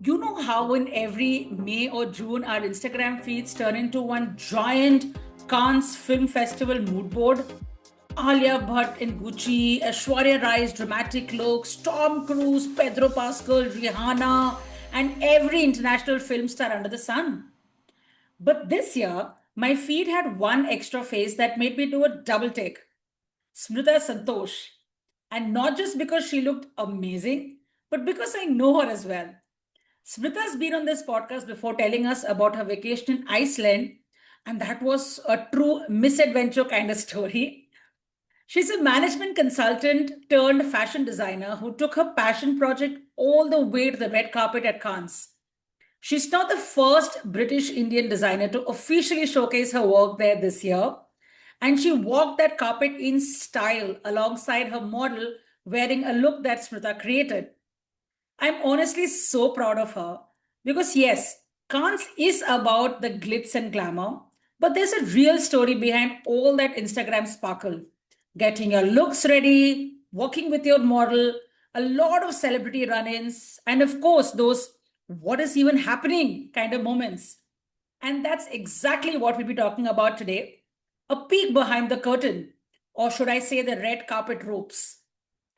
You know how in every May or June our Instagram feeds turn into one giant Cannes Film Festival mood board? Alia Bhatt in Gucci, Aishwarya Rai's dramatic looks, Tom Cruise, Pedro Pascal, Rihanna, and every international film star under the sun. But this year, my feed had one extra face that made me do a double take. Smrutha Santhosh. And not just because she looked amazing, but because I know her as well. Smrita's been on this podcast before telling us about her vacation in Iceland, and that was a true misadventure kind of story. She's a management consultant turned fashion designer who took her passion project all the way to the red carpet at Cannes. She's now the first British Indian designer to officially showcase her work there this year, and she walked that carpet in style alongside her model wearing a look that Smrita created. I'm honestly so proud of her because, yes, Cannes is about the glitz and glamour, but there's a real story behind all that Instagram sparkle. Getting your looks ready, working with your model, a lot of celebrity run ins, and of course, those what is even happening kind of moments. And that's exactly what we'll be talking about today, a peek behind the curtain, or should I say, the red carpet ropes.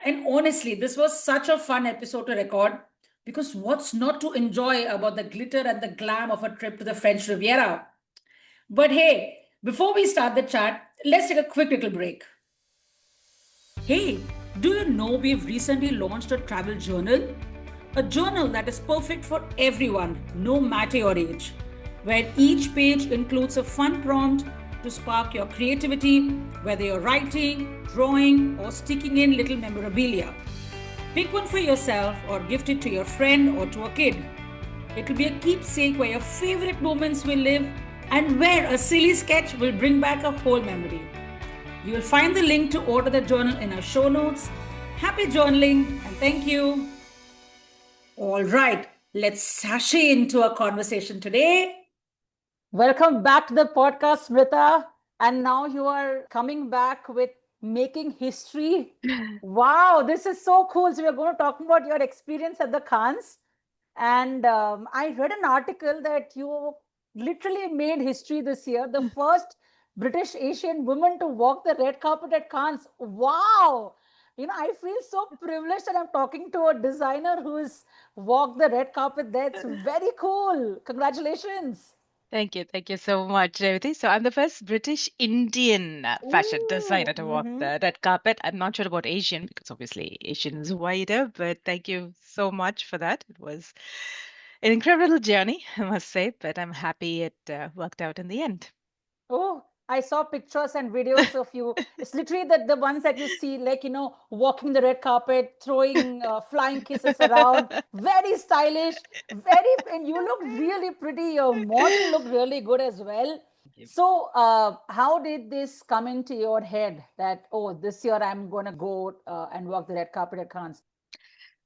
And honestly, this was such a fun episode to record because what's not to enjoy about the glitter and the glam of a trip to the French Riviera? But hey, before we start the chat, let's take a quick little break. Hey, do you know we've recently launched a travel journal? A journal that is perfect for everyone, no matter your age, where each page includes a fun prompt to spark your creativity, whether you're writing, drawing, or sticking in little memorabilia. Pick one for yourself or gift it to your friend or to a kid. It'll be a keepsake where your favorite moments will live and where a silly sketch will bring back a whole memory. You will find the link to order the journal in our show notes. Happy journaling and thank you. All right, let's sashay into our conversation today. Welcome back to the podcast, Smrita. And now you are coming back with making history. Wow, this is so cool. So, we're going to talk about your experience at the Khans. And I read an article that you literally made history this year, the first British Asian woman to walk the red carpet at Cannes. Wow! I feel so privileged that I'm talking to a designer who's walked the red carpet there. It's very cool. Congratulations. Thank you. Thank you so much, Revati. So I'm the first British Indian fashion Ooh. designer to walk the red carpet. I'm not sure about Asian because obviously Asian is wider, but thank you so much for that. It was an incredible journey, I must say, but I'm happy it worked out in the end. Oh, I saw pictures and videos of you. It's literally the ones that you see, like, walking the red carpet, throwing flying kisses around. Very stylish, and you look really pretty. Your model looked really good as well. So, how did this come into your head that, oh, this year I'm going to go and walk the red carpet at Cannes?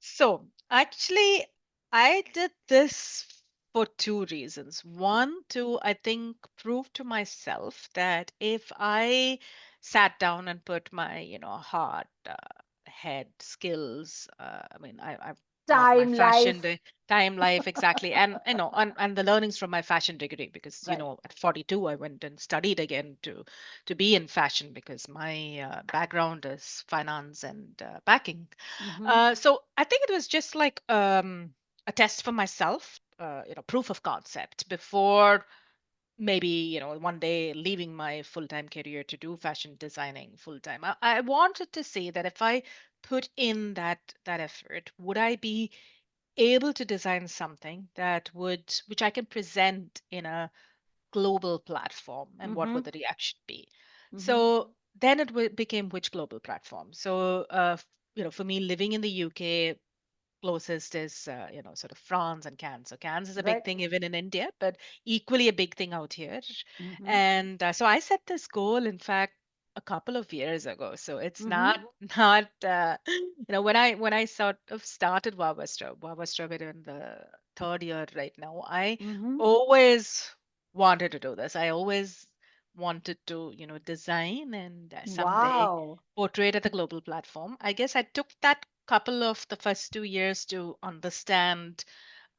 So, actually, I did this for two reasons. One, to, I think, prove to myself that if I sat down and put my, heart, head, skills, I've got my Time, fashion life. time, life, exactly, and and the learnings from my fashion degree, because Right. at 42 I went and studied again to be in fashion because my background is finance and banking. Mm-hmm. So I think it was just like a test for myself, proof of concept before maybe, one day leaving my full-time career to do fashion designing full time. I wanted to say that if I put in that effort, would I be able to design something which I can present in a global platform, and what Mm-hmm. would the reaction be? Mm-hmm. So then it became which global platform. So for me, living in the UK, closest is sort of France and Cannes. So Cannes is a big Right. thing even in India, but equally a big thing out here. Mm-hmm. And so I set this goal, in fact, a couple of years ago. So it's Mm-hmm. not when I sort of started Wawastra, we're in the third year right now. I Mm-hmm. always wanted to do this. I always wanted to design and someday Wow. portray it at the global platform. I guess I took that couple of the first 2 years to understand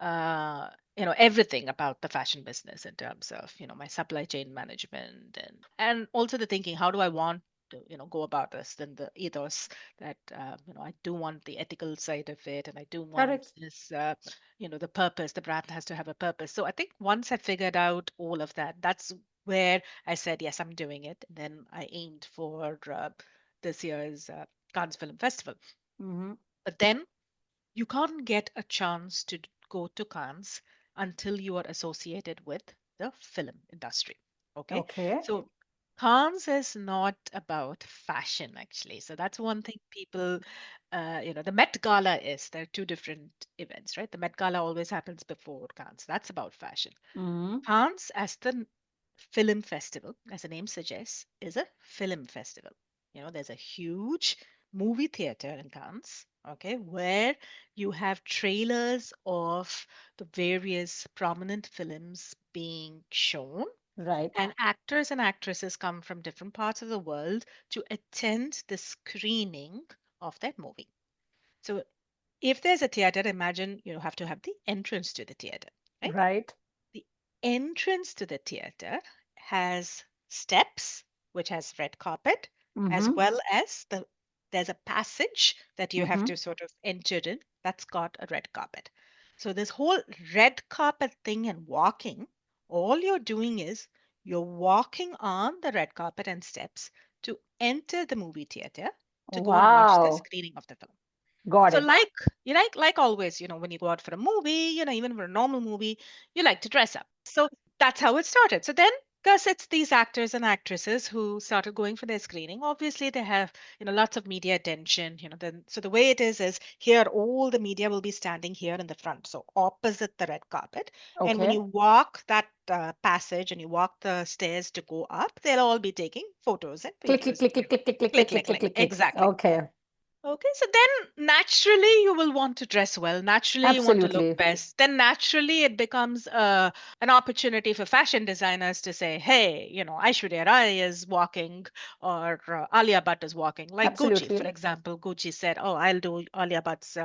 everything about the fashion business in terms of, my supply chain management, and also the thinking, how do I want to, go about this, then the ethos that, I do want the ethical side of it, and I do want Correct. this, the purpose, the brand has to have a purpose. So I think once I figured out all of that, that's where I said, yes, I'm doing it. And then I aimed for this year's Cannes Film Festival. Mm-hmm. But then you can't get a chance to go to Cannes until you are associated with the film industry. Okay. Okay. So Cannes is not about fashion, actually. So that's one thing people, the Met Gala is, there are two different events, right? The Met Gala always happens before Cannes. That's about fashion. Mm-hmm. Cannes, as the film festival, as the name suggests, is a film festival. There's a huge movie theater in Cannes, okay, where you have trailers of the various prominent films being shown, Right. and actors and actresses come from different parts of the world to attend the screening of that movie. So if there's a theater, imagine you have to have the entrance to the theater, right? Right. The entrance to the theater has steps, which has red carpet, as Mm-hmm. well as there's a passage that you have Mm-hmm. to sort of enter in that's got a red carpet. So this whole red carpet thing and walking, all you're doing is you're walking on the red carpet and steps to enter the movie theater to go and watch the Wow. screening of the film. Got So it. like always, when you go out for a movie, even for a normal movie, you like to dress up. So that's how it started. So then, because it's these actors and actresses who started going for their screening, obviously they have, lots of media attention, then so the way it is here all the media will be standing here in the front, so opposite the red carpet. And when Okay. you walk that passage and you walk the stairs to go up, they'll all be taking photos and Click, click, videos of click, you. click, click, click, click, Click, click, click, click, click, click. click, click. Exactly. Okay. Okay, so then naturally you will want to dress well. Naturally you want to look Absolutely. best. Then naturally it becomes an opportunity for fashion designers to say, hey, Aishwarya Rai is walking, or Alia Bhatt is walking. Like Gucci, for Absolutely. example, Gucci said, oh, I'll do Alia Bhatt's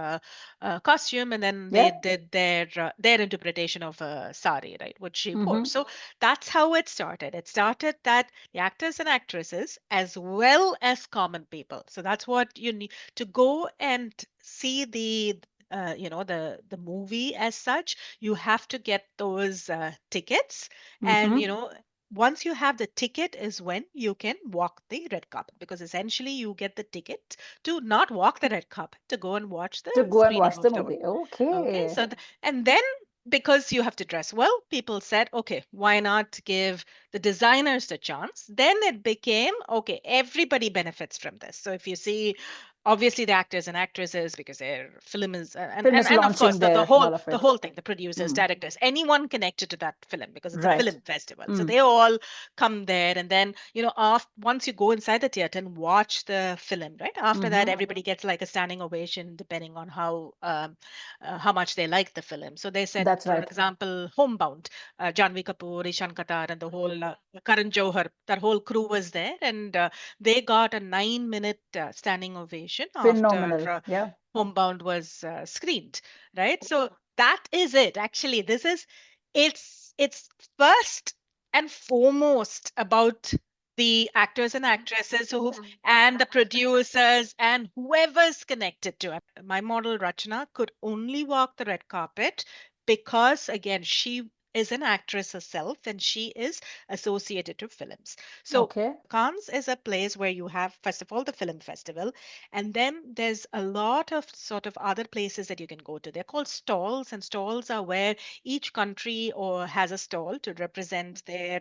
costume, and then they Yeah. did their interpretation of a sari, right, which she wore. Mm-hmm. So that's how it started. It started that the actors and actresses, as well as common people. So that's what you need to go and see the movie as such. You have to get those tickets, and Mm-hmm. once you have the ticket is when you can walk the red carpet, because essentially you get the ticket to not walk the red carpet, to go and watch the To go and screening watch of the the movie. movie. Okay, Okay. so and then, because you have to dress well, people said, okay, why not give the designers the chance? Then it became, okay, everybody benefits from this. So if you see, obviously the actors and actresses, because their film is, and Film and, is and of course launching the there and whole all of the it. whole thing, the producers, Mm. directors, anyone connected to that film, because it's a Right. film festival. So Mm. they all come there, and then, once you go inside the theater and watch the film, right? After that, Mm-hmm. everybody gets like a standing ovation, depending on how much they like the film. So they said, That's for right. example, Homebound, Janvi Kapoor, Ishan Katar, and the whole Karan Johar, that whole crew was there, and they got a 9-minute standing ovation after Phenomenal. Yeah. Homebound was screened, right? So that is it. Actually, it's first and foremost about the actors and actresses and the producers and whoever's connected to it. My model Rachna could only walk the red carpet because, again, she is an actress herself and she is associated to films. So Okay. Cannes is a place where you have, first of all, the film festival, and then there's a lot of sort of other places that you can go to. They're called stalls, and stalls are where each country or has a stall to represent their,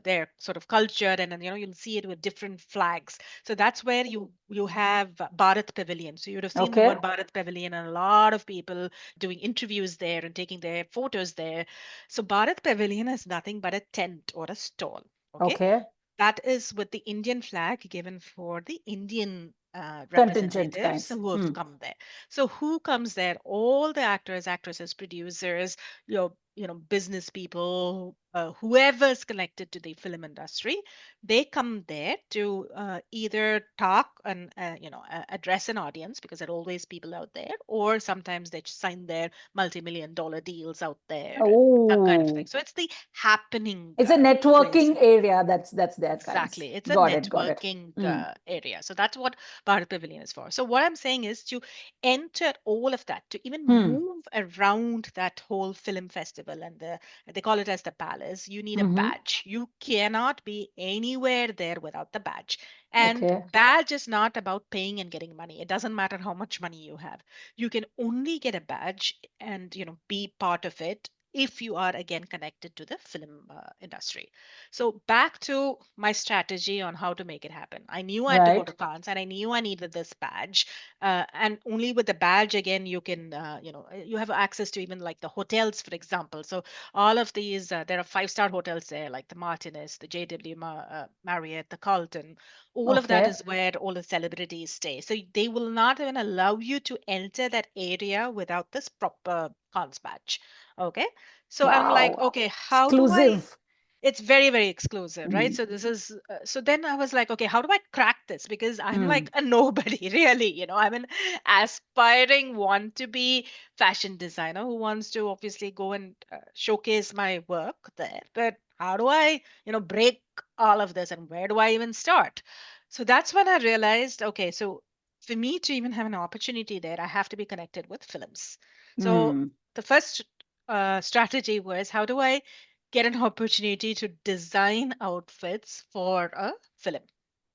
their sort of culture, and then you'll see it with different flags. So that's where you have Bharat Pavilion. So you would have seen the Okay. word Bharat Pavilion, and a lot of people doing interviews there and taking their photos there. So Bharat Pavilion is nothing but a tent or a stall. Okay, Okay. that is with the Indian flag given for the Indian Contingent representatives kinds. who have Mm. come there. So who comes there? All the actors, actresses, producers, business people, whoever's connected to the film industry, they come there to either talk and address an audience, because there are always people out there, or sometimes they sign their multi-million-dollar deals out there and that kind of thing. Oh, So it's the happening it's a place. networking area. That's their kinds. Exactly. It's a Got it. Got it. networking Mm. area. So that's what Bharat Pavilion is for. So what I'm saying is to enter all of that, to even Hmm. move around that whole film festival, and they call it as the palace, you need a Mm-hmm. badge. You cannot be anywhere there without the badge. And Okay. badge is not about paying and getting money. It doesn't matter how much money you have. You can only get a badge and be part of it if you are again connected to the film industry. So back to my strategy on how to make it happen. I knew I had to go to Right. Cannes, and I knew I needed this badge. And only with the badge, again, you can, you have access to even like the hotels, for example. So all of these, there are five-star hotels there, like the Martinez, the JW Marriott, the Carlton. All of that Okay. is where all the celebrities stay. So they will not even allow you to enter that area without this proper Cannes badge. Okay. So I'm like, Wow. okay, how do I Exclusive. it's very, very exclusive, right? Mm. So this is so then I was like, okay, how do I crack this? Because I'm Mm. like a nobody, really. I'm an aspiring want to be fashion designer who wants to obviously go and showcase my work there. But how do I, break all of this, and where do I even start? So that's when I realized, okay, so for me to even have an opportunity there, I have to be connected with films. So Mm. the first strategy was, how do I get an opportunity to design outfits for a film?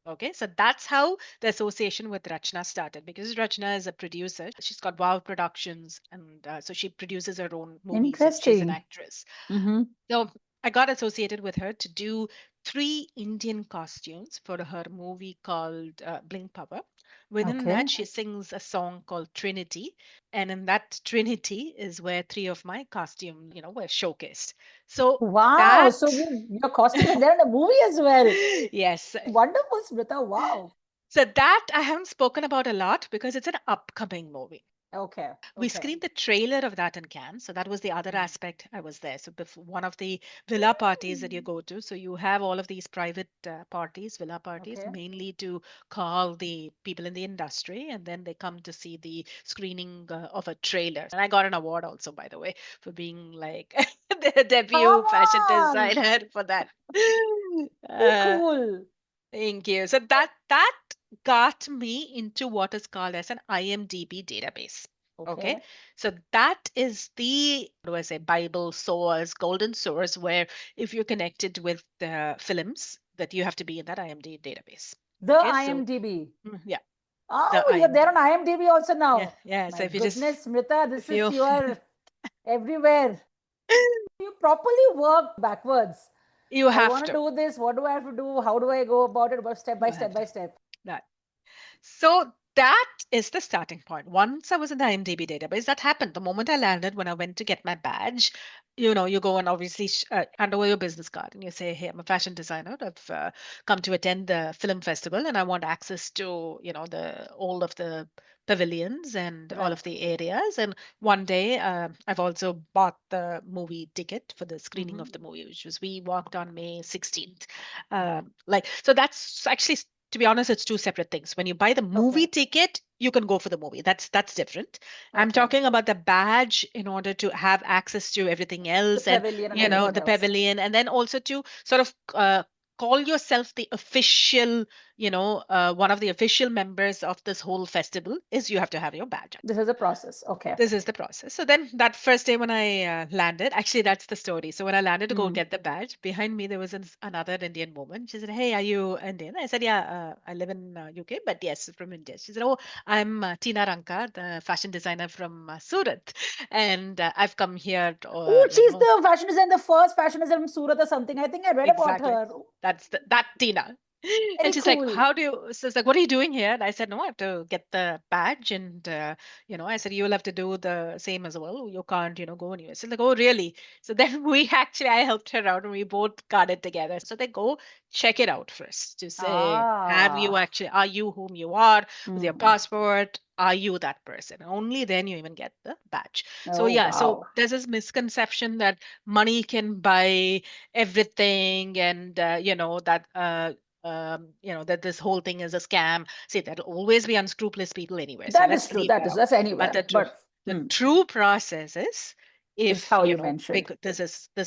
Okay, so that's how the association with Rachna started, because Rachna is a producer. She's got Wow Productions, and so she produces her own movies, and she's an Interesting. actress. Mm-hmm. So I got associated with her to do three Indian costumes for her movie called Bling Power. Within Okay. that, she sings a song called Trinity. And in that Trinity is where three of my costumes, were showcased. So Wow. that, So your costumes are there in the movie as well. yes. Wonderful, Smrita. Wow. So that I haven't spoken about a lot because it's an upcoming movie. Okay. We Okay. screened the trailer of that in Cannes. So that was the other Mm. aspect. I was there. So before one of the villa parties that you Mm. go to, so you have all of these private parties, villa parties, Okay. mainly to call the people in the industry, and then they come to see the screening of a trailer. And I got an award also, by the way, for being like the debut Come fashion on. designer for that. Very Uh, cool. Thank you. So that got me into what is called as an IMDb database. Okay. Okay. So that is the, what do I say, Bible source, golden source, where if you're connected with the films, that you have to be in that IMDb database. The Okay. So IMDb. yeah, the Oh, you're there on IMDb. IMDb also Yeah. now. Yeah. So My if you just, goodness, Smrita, if this is you, your everywhere. You properly work backwards. you I have want to to, do this. What do I have to do? How do I go about it? But step by you step have by to. step. That. So that is the starting point. Once I was in the IMDb database, that happened. The moment I landed, when I went to get my badge, you go and obviously hand over your business card and you say, "Hey, I'm a fashion designer. I've come to attend the film festival, and I want access to, the all of the pavilions and all of Right. the areas. And one day, I've also bought the movie ticket for the screening Mm-hmm. of the movie, which was we walked on May 16th. Like, so that's actually, to be honest, it's two separate things. When you buy the movie Okay. ticket, you can go for the movie. That's different. I'm Okay. talking about the badge in order to have access to everything The else, and pavilion and everything the else. pavilion, and then also to sort of call yourself the official, one of the official members of this whole festival, is you have to have your badge. This is a process. Okay. This is the process. So then that first day when I landed, actually that's the story. So when I landed to go Mm. get the badge, behind me there was another Indian woman. She said, "Hey, are you Indian?" I said, "Yeah, I live in UK, but yes, from India." She said, "Oh, I'm Tina Ranka, the fashion designer from Surat, and I've come here, Oh, she's the fashion designer, the first fashion designer from Surat or something. I think I read about exactly. her. That's that Tina." And Very she's like, cool. how do you, so it's like, what are you doing here? And I said, no, I have to get the badge. And, I said, you'll have to do the same as well. You can't, go anywhere. She's like, oh, really? So then I helped her out and we both got it together. So they go check it out first to say, Ah. are you whom you are with your Mm. passport? Are you that person? Only then you even get the badge. So Oh, yeah, so wow. there's this misconception that money can buy everything and, that this whole thing is a scam. See, there'll always be unscrupulous people anywhere. So That is let's true. leave That that is, out. that's But anywhere. But the true process is is if how you mentioned. this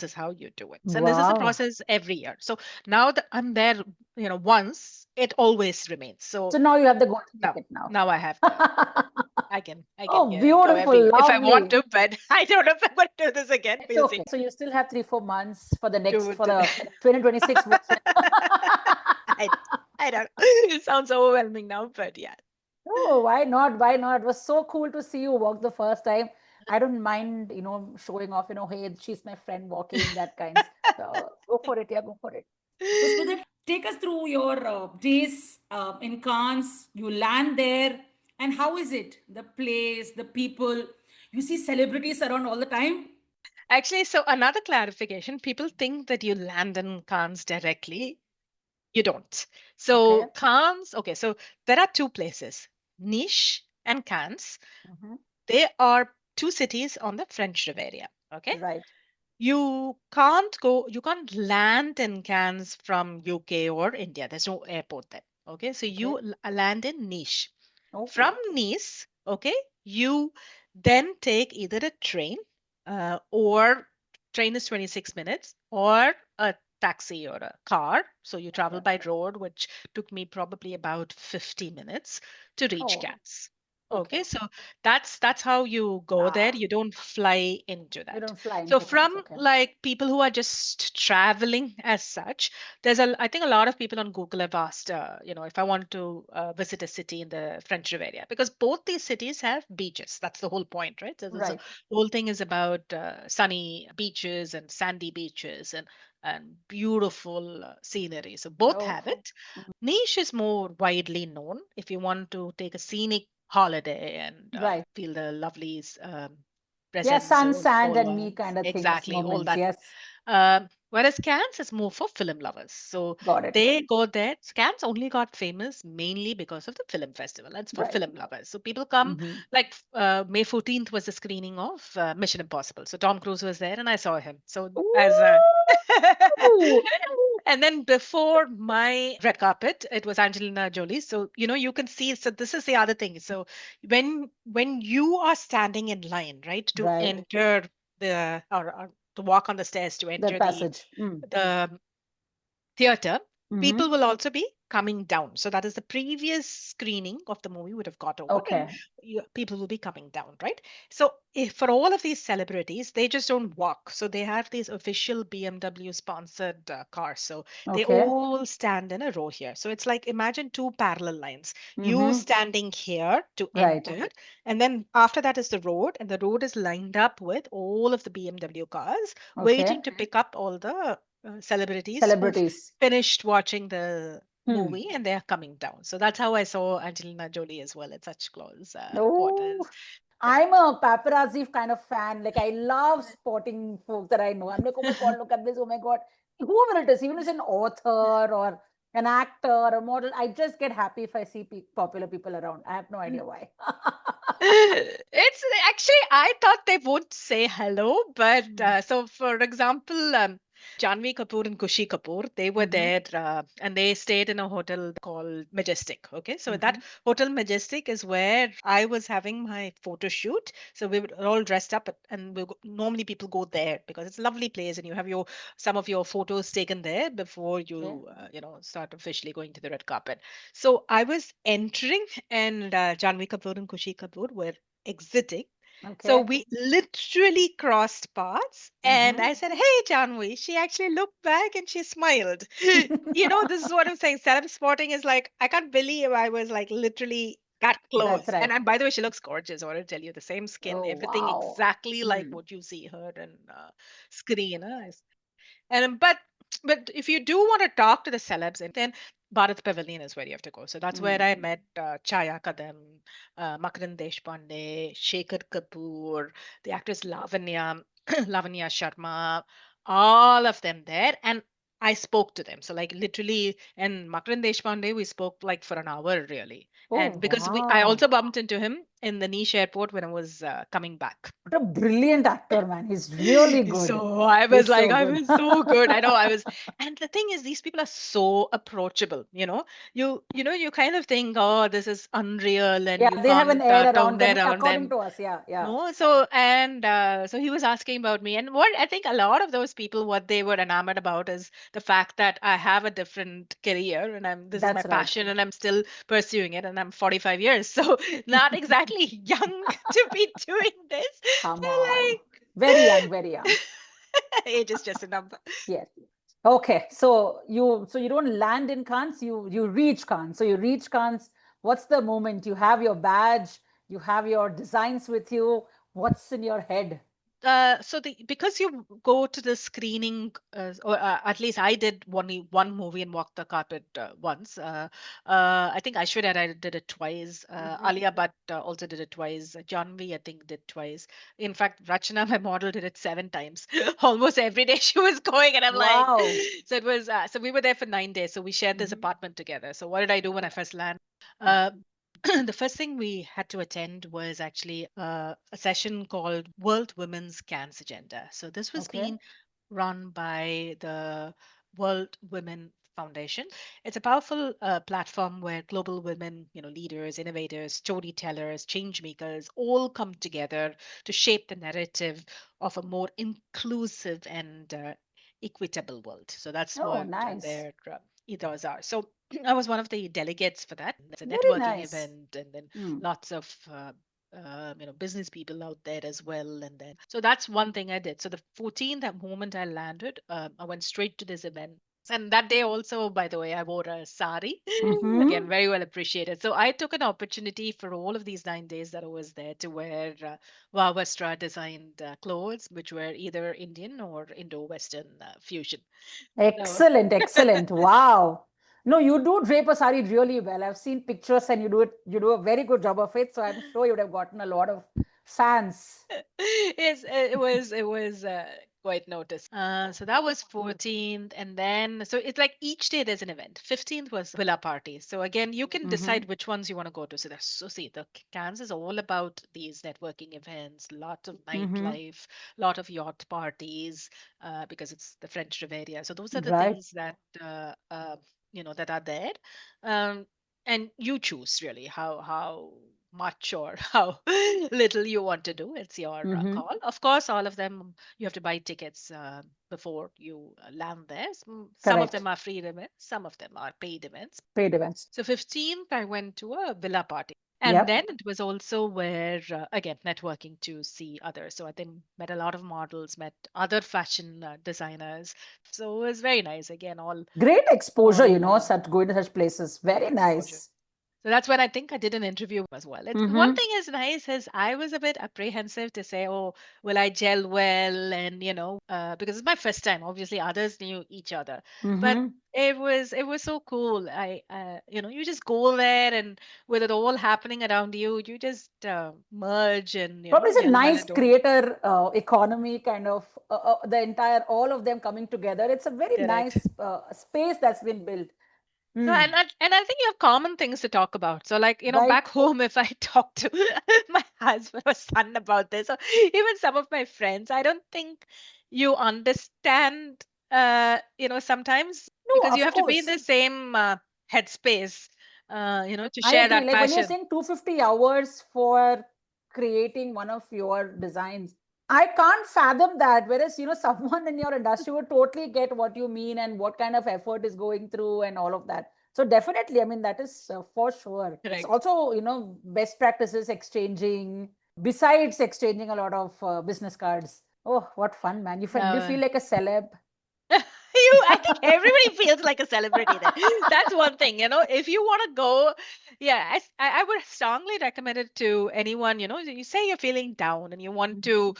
is how you do it. And this is the Wow. process every year. So now that I'm there, once, it always remains. So So now you have the golden now ticket now. now I have the I can Oh, go every beautiful, year if I want lovely. to, but I don't know if I'm going to do this again. It's We'll see. okay. So you still have 3, 4 months for the next, Do for it. the 2026 version. I I don't know. It sounds overwhelming now, but yeah. Oh, why not? Why not? It was so cool to see you walk the first time. I don't mind, showing off, hey, she's my friend walking, that kinds. So go for it. Yeah, go for it. So, Smriti, take us through your days in Cannes. You land there, and how is it? The place, the people. You see celebrities around all the time. Actually, so another clarification, people think that you land in Cannes directly. You don't. Okay. So Cannes, okay, so there are two places, Nice and Cannes. Hmm. They are two cities on the French Riviera. Okay. Right. You can't land in Cannes from UK or India. There's no airport there. Okay. So Okay. you land in Nice. Oh, From Nice, okay, you then take either a train or train is 26 minutes or a taxi or a car. So you travel okay. by road, which took me probably about 50 minutes to reach Oh, Cannes. okay. Okay, so that's how you go there. Ah, You don't fly into you that. don't fly So into Cannes. from Okay. like people who are just traveling as such, I think a lot of people on Google have asked, if I want to visit a city in the French Riviera, because both these cities have beaches. That's the whole point, right? So the Right. whole thing is about sunny beaches and sandy beaches and beautiful scenery. So both Oh, have it. Niche is more widely known if you want to take a scenic holiday and right. feel the lovely Yeah, presence sun, or sand, and me solar. kind of things, Exactly, all moments. that. Yes. Whereas Cannes is more for film lovers. So Got it. they go there. Cannes only got famous mainly because of the film festival. That's for Right. film lovers. So people come, Mm-hmm. like May 14th was the screening of Mission Impossible. So Tom Cruise was there and I saw him. So as a Ooh. and then before my red carpet, it was Angelina Jolie. So you can see. So this is the other thing. So when you are standing in line, right, to Right. enter or to walk on the stairs to That enter passage. Mm. the theater, Mm-hmm. people will also be coming down. So that is the previous screening of the movie would have got over, and Okay. people will be coming down, right? So if for all of these celebrities, they just don't walk. So they have these official BMW sponsored cars. So they Okay. all stand in a row here. So it's like imagine two parallel lines. You Mm-hmm. standing here to Right. enter, and then after that is the road, and the road is lined up with all of the BMW cars Okay. waiting to pick up all the celebrities who've Celebrities. finished watching the Hmm. movie and they're coming down. So that's how I saw Angelina Jolie as well at such close Oh, quarters. Yeah. I'm a paparazzi kind of fan. Like I love spotting folks that I know. I'm like, oh my God, look at this. Oh my God. Whoever it is, even if it's an author or an actor or a model, I just get happy if I see popular people around. I have no idea why. It's actually, I thought they would say hello, but so for example, Janvi Kapoor and Kushi Kapoor, they were Mm-hmm. there and they stayed in a hotel called Majestic. Okay, so Mm-hmm. that Hotel Majestic is where I was having my photo shoot. So we were all dressed up, and normally people go there because it's a lovely place, and you have some of your photos taken there before Okay. you start officially going to the red carpet. So I was entering, and Janvi Kapoor and Kushi Kapoor were exiting. So Okay. we literally crossed paths, and Mm-hmm. I said, "Hey, Janvi." She actually looked back and she smiled. This is what I'm saying. Celeb spotting is like, I can't believe I was like literally that That's close. right. And by the way, she looks gorgeous. I want to tell you, the same skin, Oh, everything wow. exactly like Hmm. what you see her in screen. But But if you do want to talk to the celebs, and then Bharat Pavilion is where you have to go. So that's where I met Chaya Kadam, Makaran Deshpande, Shekhar Kapoor, the actress Lavanya, Lavanya Sharma, all of them there. And I spoke to them. So like literally, and Makaran Deshpande, we spoke like for an hour really. And Oh, because I wow. also bumped into him in the Niche airport when I was coming back. What a brilliant actor, man. He's really good. So I was He's like, so I good. was so good. I know I was, and the thing is, these people are so approachable. You kind of think, oh, this is unreal, and Yeah, you they have an can't air turn around them, that around according them. to us. Yeah, yeah. No, so he was asking about me, and what I think a lot of those people, what they were enamored about is the fact that I have a different career, and this is my That's right. passion, and I'm still pursuing it, and I'm 45 years, so not exactly young to be doing this. Come They're on. Very young, very young. like, age is just a number. Yes. Okay. So you don't land in Cannes, you reach Cannes. So you reach Cannes. What's the moment? You have your badge, you have your designs with you. What's in your head? So because you go to the screening, or at least I did only one movie and walked the carpet once. I think Aishwarya Rai did it twice. Alia Bhatt also did it twice. Janvi, I think, did twice. In fact, Rachana, my model, did it 7 times. Almost every day she was going, and I'm like, Wow. so it was. So we were there for 9 days. So we shared this Mhm. apartment together. So what did I do when I first landed? The first thing we had to attend was actually a session called World Women's Cancer Agenda. So this was Okay. being run by the World Women Foundation. It's a powerful platform where global women, leaders, innovators, storytellers, change makers all come together to shape the narrative of a more inclusive and equitable world. So that's Oh, what nice. their ethos are. So I was one of the delegates for that. It's a Very networking nice. event, and then Hmm. lots of business people out there as well. And then so that's one thing I did. So the 14th, that moment I landed, I went straight to this event. And that day also, by the way, I wore a sari. Mm-hmm. Again, very well appreciated. So I took an opportunity for all of these 9 days that I was there to wear Wawastra designed clothes, which were either Indian or Indo-Western fusion. So Excellent, excellent. Wow. No, you do drape a sari really well. I've seen pictures and you do a very good job of it. So I'm sure you would have gotten a lot of fans. it was quite noticed. So that was 14th, and then so it's like each day there's an event. 15th was villa party. So again, you can Mm-hmm. decide which ones you want to go to. So that's so see the Cannes is all about these networking events, lot of Mm-hmm. nightlife, lot of yacht parties, because it's the French Riviera. So those are the Right. things that that are there. Um, and you choose really how much or how little you want to do. It's your Mm-hmm. call. Of course, all of them you have to buy tickets before you land there. Some of Correct. them are free events, some of them are paid events. Paid events. So 15th, I went to a villa party. And Yep. then it was also where, again, networking to see others. So I think met a lot of models, met other fashion designers. So it was very nice. Again, Great exposure, all such going to such places. Very exposure. nice. So that's when I think I did an interview as well. One Mm-hmm. thing is nice is I was a bit apprehensive to say, oh, will I gel well? And, because it's my first time. Obviously, others knew each other, but Mm-hmm. it was so cool. You just go there, and with it all happening around you, you just merge and, Probably it's a gel well nice and don't. creator economy kind of the entire all of them coming together. It's a very Correct. nice space that's been built. No, Hmm. and I think you have common things to talk about. So, like, back Right. home, if I talk to my husband or son about this, or even some of my friends, I don't think you understand, sometimes No, because you of have to be in course. the same headspace, to I share agree. that Like when you're passion. saying 250 hours for creating one of your designs, I can't fathom that. Whereas, someone in your industry would totally get what you mean and what kind of effort is going through and all of that. So definitely, I mean, that is for sure. It's Correct. also, best practices exchanging, besides exchanging a lot of business cards. Oh, what fun, man. Do you No. feel like a celeb? I think everybody feels like a celebrity there. That's one thing, if you want to go, yeah, I would strongly recommend it to anyone. You say you're feeling down and you want to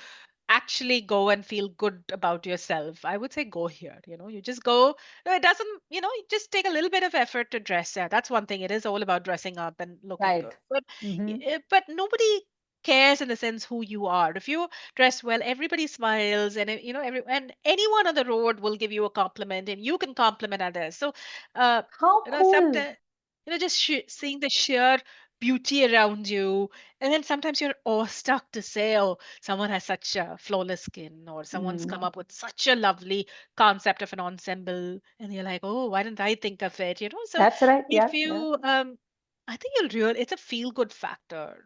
actually go and feel good about yourself, I would say go here. You just go. No, it doesn't, you just take a little bit of effort to dress. Yeah, that's one thing. It is all about dressing up and looking good. Right. Mm-hmm. But nobody cares in the sense who you are. If you dress well, everybody smiles, and and anyone on the road will give you a compliment, and you can compliment others. So, uh, How cool. sometimes, just seeing the sheer beauty around you, and then sometimes you're awestruck to say, oh, someone has such a flawless skin, or someone's come Mm. up with such a lovely concept of an ensemble, and you're like, oh, why didn't I think of it? So That's right. Yeah. if Yeah. you I think it's a feel good factor.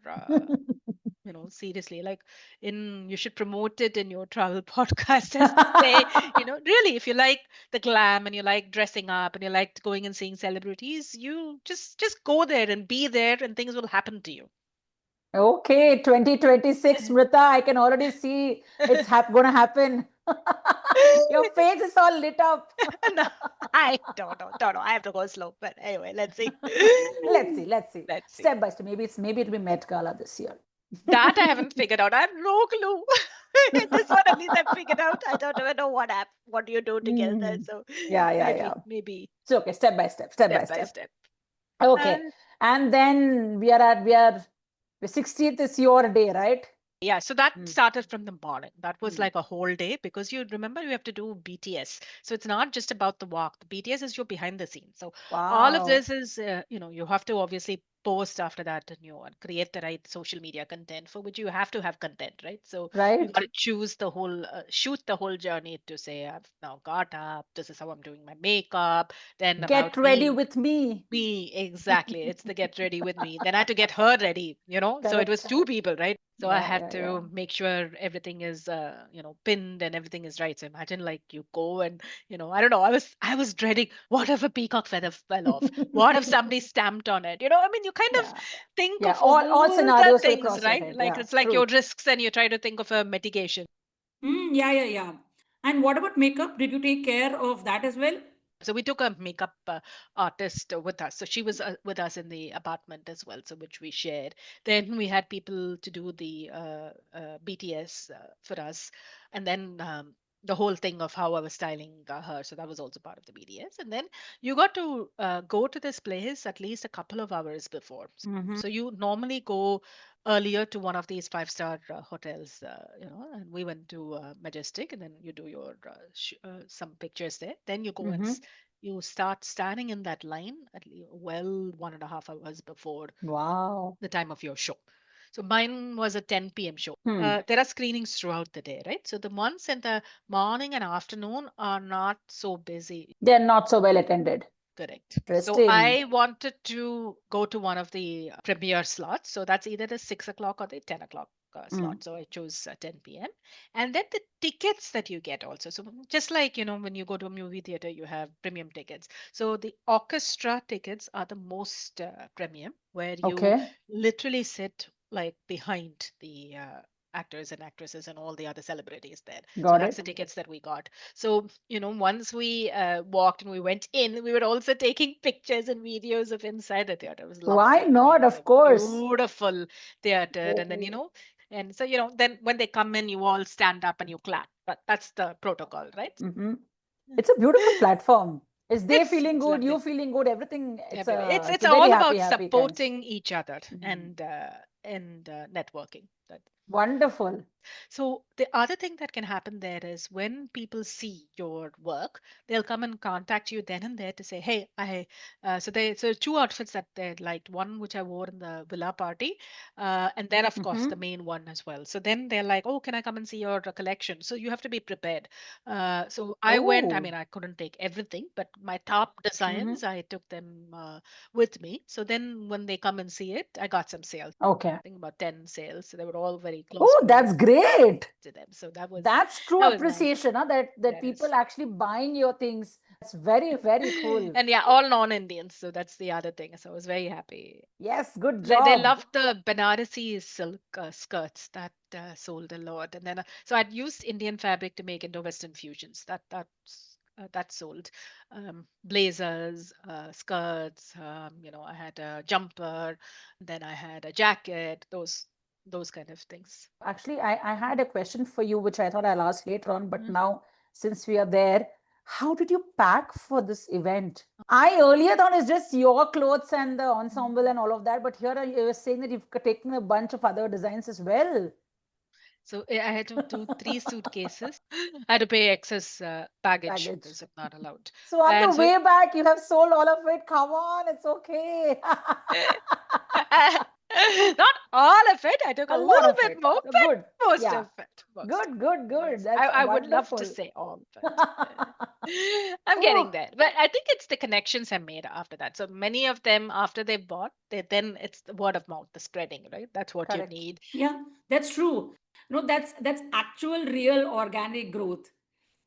Seriously, like, you should promote it in your travel podcast as to say, really, if you like the glam, and you like dressing up, and you like going and seeing celebrities, you just go there and be there, and things will happen to you. Okay, 2026, Smrita, I can already see it's gonna happen. Your face is all lit up. No, I don't know. I have to go slow. But anyway, let's see. Let's see, let's see. Let's see. Step by step. Maybe it'll be Met Gala this year. That I haven't figured out. I have no clue. This one at least I figured out. I don't even know what do you do together. Mhm. So Yeah, yeah, yeah. maybe It's okay, step by step, step by step by step. step. Uh, Okay. And then the 16th is your day, right? Yeah, so that Mm. started from the morning. That was Mm. like a whole day, because you remember you have to do BTS. So it's not just about the walk. The BTS is your behind the scenes. So all of Wow. this is, you have to obviously post after that, and create the right social media content, for which you have to have content, right? So you got Right? to choose shoot the whole journey to say, I've now got up. This is how I'm doing my makeup. Then about Get ready me, with me. exactly. It's the get ready with me. Then I had to get her ready, so it was Correct. two people, right? So I Yeah, had yeah, yeah. to make sure everything is pinned and everything is right. So imagine, like, you go and, I don't know, I was dreading, what if a peacock feather fell off? What if somebody stamped on it? I mean, you kind of Yeah. think Yeah. of All all the scenarios will things, cross your right? head. Like, Yeah, it's like your true. risks, and you try to think of a mitigation. Yeah, yeah, yeah. And what about makeup? Did you take care of that as well? So we took a makeup artist with us. So she was with us in the apartment as well, so which we shared. Then we had people to do the BTS for us, and then the whole thing of how I was styling her. So that was also part of the BTS. And then you got to go to this place at least a couple of hours before. Mm-hmm. So you normally go earlier to one of these five-star hotels, and we went to Majestic, and then you do your some pictures there. Then you go and Mm-hmm. you start standing in that line well 1.5 hours before Wow. the time of your show. So mine was a 10 p.m. show. Hmm. There are screenings throughout the day, right? So the ones in the morning and afternoon are not so busy. They're not so well attended. Correct. So Interesting. I wanted to go to one of the premiere slots. So that's either the 6 o'clock or the 10 o'clock Mm. slot. So I chose 10 p.m. And then the tickets that you get also. So just like, when you go to a movie theater, you have premium tickets. So the orchestra tickets are the most premium, where you Okay. literally sit like behind the actors and actresses and all the other celebrities there. So Got that's the it. tickets that we got. So, once we walked and we went in, we were also taking pictures and videos of inside the theater. It was Why lovely. I mean, not? it's a Of course. beautiful theater. And then, Oh. and so, then when they come in, you all stand up and you clap. But that's the protocol, right? Mm-hmm. It's a beautiful platform. It's they feeling It's good, you lovely. feeling good, everything. It's Everywhere. a It's it's it's a very all happy, about happy times. supporting each other Mhm. and networking. Wonderful. So the other thing that can happen there is when people see your work, they'll come and contact you then and there to say, "Hey, so two outfits that they liked. One which I wore in the villa party, and then of course Mm-hmm. the main one as well. So then they're like, "Oh, can I come and see your collection?" So you have to be prepared. So I went. I Oh. mean, I couldn't take everything, but my top Mm-hmm. designs I took them with me. So then when they come and see it, I got some sales. Okay. I think about 10 sales. So they were all very close Oh, that's great. to them. So that was That's true that was nice. appreciation, huh? That That people is. actually buying your things. That's very, very cool. And yeah, all non-Indians. So that's the other thing. So I was very happy. Yes, good They job. loved the Banarasi silk skirts that sold a lot. And then so I'd used Indian fabric to make into Western fusions. That sold blazers, skirts. I had a jumper, then I had a jacket. Those those kind of things. Actually, I had a question for you, which I thought I'll ask later on, but now since we are there, how did you pack for this event? I earlier thought it's just your clothes and the ensemble and all of that, but here you were saying that you've taken a bunch of other designs as well. So I had to do 3 suitcases. I had to pay excess baggage Baggage. because I'm not allowed. So on the And so way back, you have sold all of it. Come on, it's okay. not all of it. I took a A lot little of bit it. more, but Good. most Yeah. of it. Most of Good, it. good, good. I, That's I would love to wonderful. say all of it. I'm getting Oh, there. But I think it's the connections I made after that. So many of them, after they bought, then it's the word of mouth, the spreading, right? That's what you correct. need. Yeah, that's true. No, that's actual real organic growth.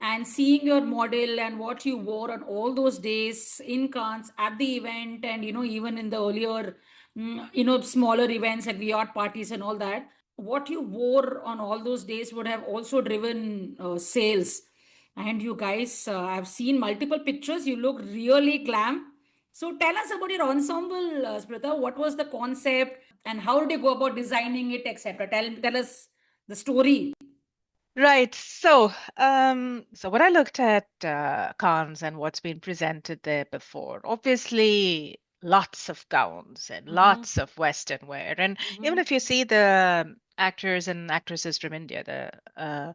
And seeing your model and what you wore on all those days in Cannes at the event, and even in the earlier smaller events like the yacht parties and all that, what you wore on all those days would have also driven sales. And you guys, I've seen multiple pictures. You look really glam. So tell us about your ensemble, Smrutha. What was the concept and how did you go about designing it, etc.? Tell us the story. Right. So when I looked at Cannes and what's been presented there before, obviously lots of gowns and Mm-hmm. lots of Western wear, and even Mm-hmm. if you see the actors and actresses from India, the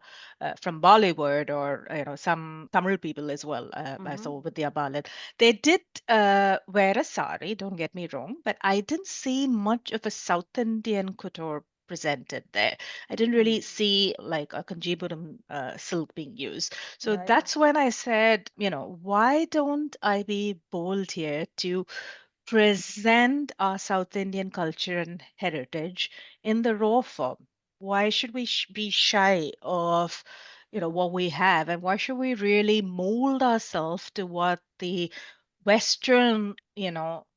from Bollywood, or some Tamil people as well, I Mm-hmm. saw with the Abalan, they did wear a sari. Don't get me wrong, but I didn't see much of a South Indian couture presented there. I didn't really see like a Kanjipuram silk being used. So Right. that's when I said, why don't I be bold here to present our South Indian culture and heritage in the raw form? Why should we be shy of, what we have, and why should we really mold ourselves to what the Western,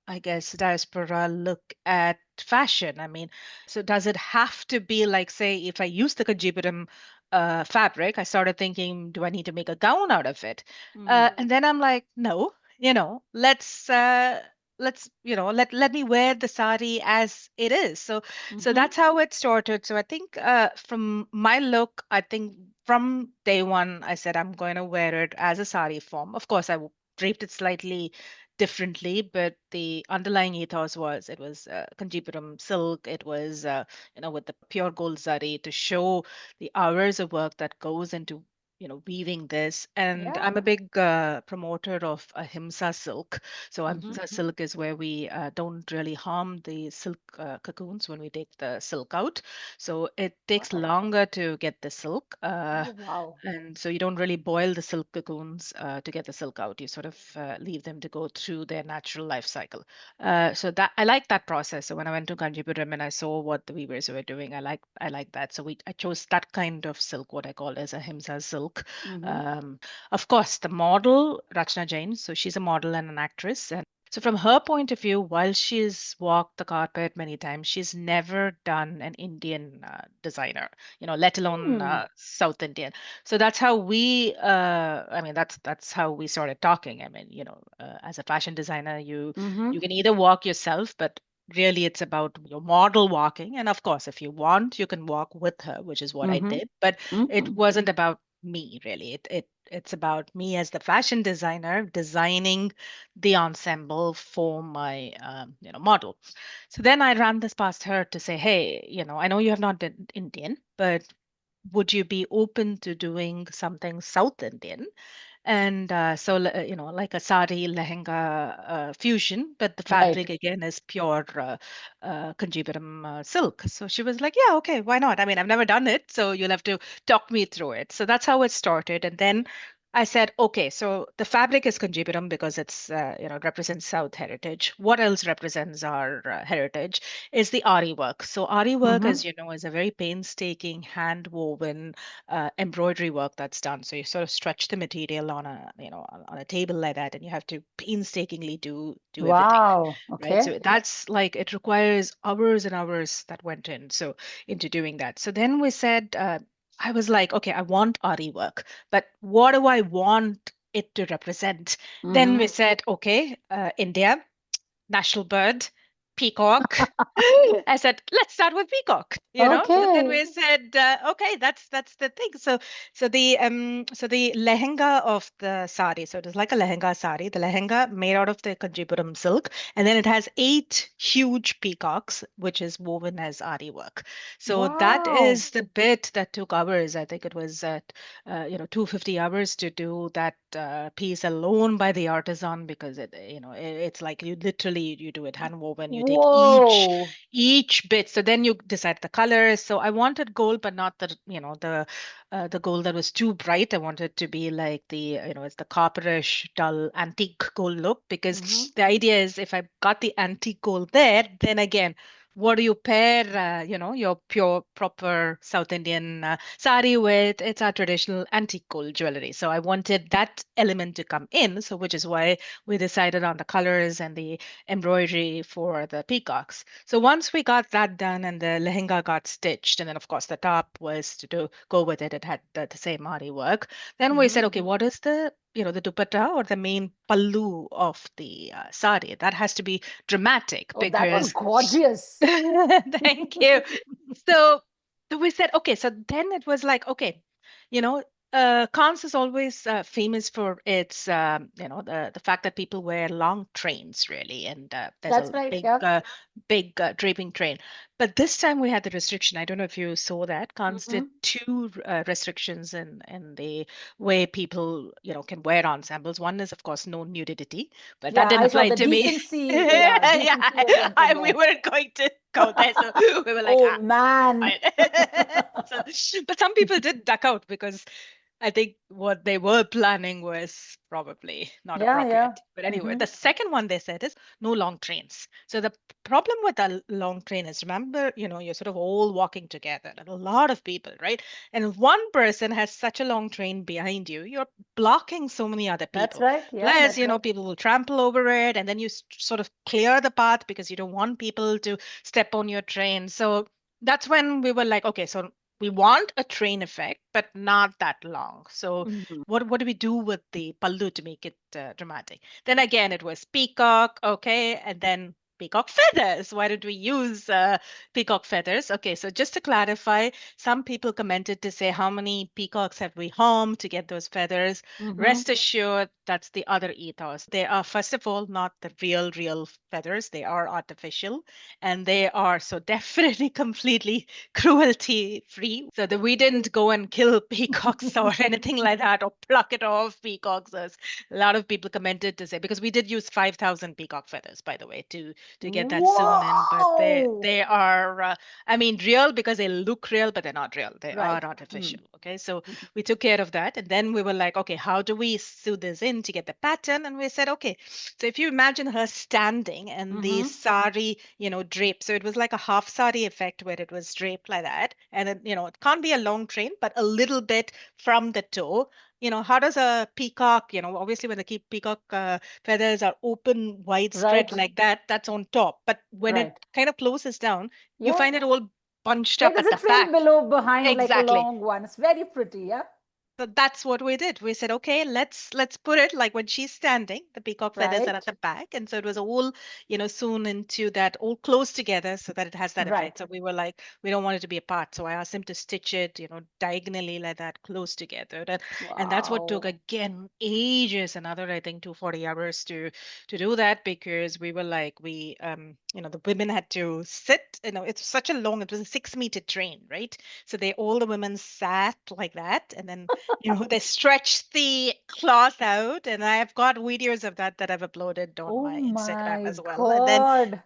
I guess, diaspora look at fashion? I mean, so does it have to be like, say, if I use the Kanjipuram fabric, I started thinking, do I need to make a gown out of it? And then I'm like, no, let's let me wear the sari as it is. So Mm-hmm. that's how it started. So I think from my look, I think from day one I said I'm going to wear it as a sari form. Of course, draped it slightly differently, but the underlying ethos was, it was Kanjipuram silk. It was with the pure gold zari to show the hours of work that goes into weaving this. And Yeah. I'm a big promoter of ahimsa silk. So Mm-hmm. ahimsa silk is where we don't really harm the silk cocoons when we take the silk out. So it takes Wow. longer to get the silk. Oh, wow. And so you don't really boil the silk cocoons to get the silk out. You sort of leave them to go through their natural life cycle. So that I like that process. So when I went to Kanjipuram and I saw what the weavers were doing, I like that. So I chose that kind of silk, what I call as a himsa silk. Mm-hmm. Um, of course, the model Rachna Jain. So she's a model and an actress, and so from her point of view, while she's walked the carpet many times, she's never done an Indian designer, let alone Mm. South Indian. So that's how I mean, that's how we started talking. I mean, as a fashion designer, Mm-hmm. you can either walk yourself, but really it's about your model walking. And of course, if you want, you can walk with her, which is what I Mm-hmm. did. But it Mm-hmm. wasn't about me really. It's about me as the fashion designer designing the ensemble for my model. So then I ran this past her to say, hey, I know you have not done Indian, but would you be open to doing something South Indian? And like a sari lehenga fusion, but the Right. fabric again is pure Kanjivaram silk. So she was like, yeah, okay, why not? I mean, I've never done it, so you'll have to talk me through it. So that's how it started. And then I said, okay, so the fabric is Kanjivaram because it's, represents South heritage. What else represents our heritage is the Ari work. So Ari work, Mm-hmm. as you know, is a very painstaking, hand woven embroidery work that's done. So you sort of stretch the material on a table like that, and you have to painstakingly do everything, Wow. right? Okay. So that's like it requires hours and hours that went into doing that. So then we said, I was like, okay, I want Ari work, but what do I want it to represent? Then Mm-hmm. we said, okay, India, national bird, peacock. I said, let's start with peacock, So then Okay. we said, okay, that's the thing. So the lehenga of the sari, so it is like a lehenga sari. The lehenga made out of the Kanjipuram silk, and then it has 8 huge peacocks, which is woven as ari work. So that Wow. is the bit that took hours. I think it was 250 hours to do that piece alone by the artisan, because it's like you literally you do it hand woven. You take Whoa. each bit. So then you decide the colors. So I wanted gold, but not the gold that was too bright. I wanted to be like it's the copperish, dull, antique gold look, because Mm-hmm. the idea is if I got the antique gold there, then again, what do you pair, your pure, proper South Indian sari with? It's our traditional antique gold jewelry. So I wanted that element to come in. So which is why we decided on the colors and the embroidery for the peacocks. So once we got that done and the lehenga got stitched, and then of course the top was to go with it, it had the same ari work. Then we Mm-hmm. said, okay, what is the dupatta or the main pallu of the sari? That has to be dramatic Oh, that was because gorgeous. thank you. So, so we said, okay, so then it was like, okay, you know, Cannes is always famous for its, the fact that people wear long trains, really, and there's That's a right. Yeah. big draping train. But this time we had the restriction. I don't know if you saw that. Cannes Mm-hmm. did two restrictions in the way people, can wear ensembles. One is, of course, no nudity, but that Yeah, didn't I saw apply the to me. decency. Yeah, Yeah, decency was one thing. we Yeah. weren't going to go there, so we were like, Oh man. fine. So, but some people did duck out because I think what they were planning was probably not Yeah, yeah. appropriate. But anyway, Mm-hmm. the second one they said is no long trains. So the problem with a long train is, remember, you're sort of all walking together and a lot of people, right? And if one person has such a long train behind you, you're blocking so many other That's people. right. Yeah, Plus, that's right. people will trample over it, and then you sort of clear the path because you don't want people to step on your train. So that's when we were like, okay, so we want a train effect, but not that long. So Mm-hmm. what do we do with the pallu to make it dramatic? Then again, it was peacock, okay, and then peacock feathers. Why did we use peacock feathers? Okay, so just to clarify, some people commented to say how many peacocks have we harmed to get those feathers. Mm-hmm. Rest assured, that's the other ethos. They are, first of all, not the real feathers. They are artificial, and they are so definitely completely cruelty free. So that we didn't go and kill peacocks or anything like that, or pluck it off peacocks, as a lot of people commented to say, because we did use 5,000 peacock feathers, by the way, to get that sewn in. But they Whoa. they are, I mean, real because they look real, but they're not real. They are Right. Mm. artificial. Okay, so we took care of that, and then we were like, okay, how do we sew this in to get the pattern? And we said, okay, so if you imagine her standing and the Mm-hmm. sari, draped, so it was like a half sari effect where it was draped like that, and then, it can't be a long train, but a little bit from the toe. How does a peacock, obviously when the peacock feathers are open, widespread Right. like that, that's on top. But when it Right. kind of closes down, you Yeah. find it all bunched Like up there's at a the trail back. below behind, like a Exactly. long one. It's very pretty. Yeah. So that's what we did. We said, okay, let's put it like when she's standing, the peacock feathers are at Right. the back. And so it was all, sewn into that, all close together so that it has that effect. Right. So we were like, we don't want it to be apart. So I asked him to stitch it, diagonally like that, close together. And that's what took, Wow. again, ages, another, I think, 240 hours to do that, because we were like, the women had to sit, it's such a long, it was a 6 meter train, right? So all the women sat like that, and then they stretched the cloth out, and I've got videos of that I've uploaded on Oh my Instagram my as well. And then, God.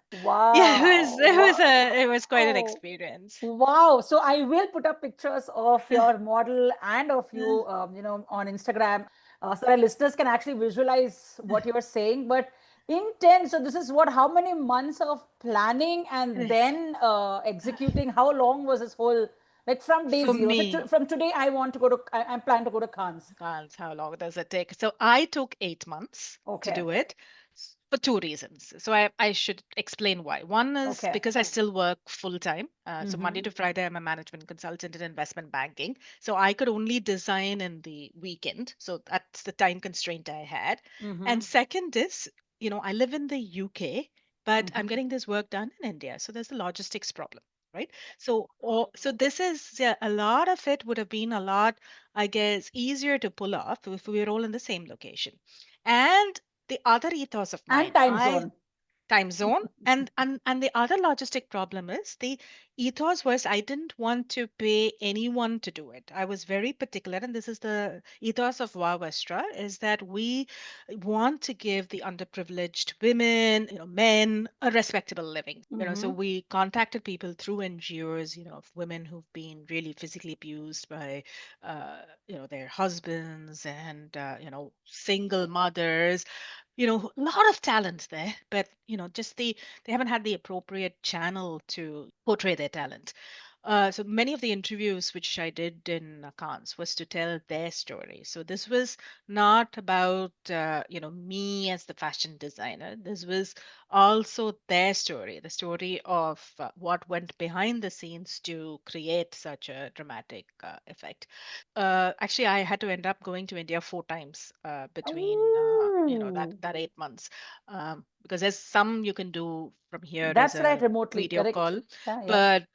yeah, Wow. it was quite an Wow. experience. Wow. So I will put up pictures of your model and of you, on Instagram, so our listeners can actually visualize what you're saying. But intense. So this is what, how many months of planning and then executing? How long was this whole, like from day For zero? So me, from today, I want to go to, I'm planning to go to Cannes. how long does it take? So I took 8 months to Okay. do it, for two reasons. So I should explain why. One is Okay. because I still work full time. So Monday Mm-hmm. to Friday, I'm a management consultant in investment banking. So I could only design in the weekend. So that's the time constraint I had. And Mm-hmm. second is, I live in the UK, but I'm getting this work done in India. So there's a logistics problem, right? So this is, yeah, a lot of it would have been a lot, I guess, easier to pull off if we were all in the same location. And the other ethos of And mine, time zone. time zone, and the other logistic problem is the ethos was I didn't want to pay anyone to do it. I was very particular, and this is the ethos of Wow Vestra, is that we want to give the underprivileged women, men, a respectable living. So we contacted people through NGOs, of women who've been really physically abused by their husbands, and single mothers, a lot of talent there, but just they haven't had the appropriate channel to portray their talent. So many of the interviews which I did in Cannes was to tell their story. So this was not about me as the fashion designer. This was also their story, the story of what went behind the scenes to create such a dramatic effect. Actually, I had to end up going to India 4 times between that 8 months, because there's some you can do from here as That's right, a remotely, video correct. call, Yeah. but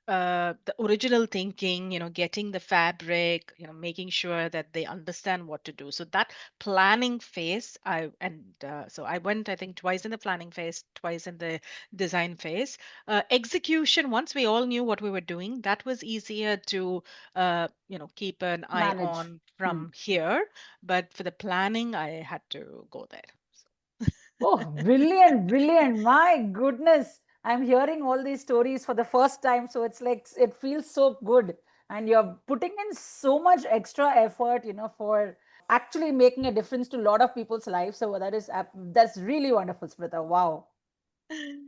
the original thinking, getting the fabric, making sure that they understand what to do. So that planning phase, so I went, I think, twice in the planning phase, twice in the design phase. Execution, once we all knew what we were doing, that was easier to keep an eye Manage. on from here. But for the planning, I had to go there. Oh, brilliant, brilliant. My goodness. I'm hearing all these stories for the first time. So it's like, it feels so good. And you're putting in so much extra effort, for actually making a difference to a lot of people's lives. So that's really wonderful, Smrutha. Wow.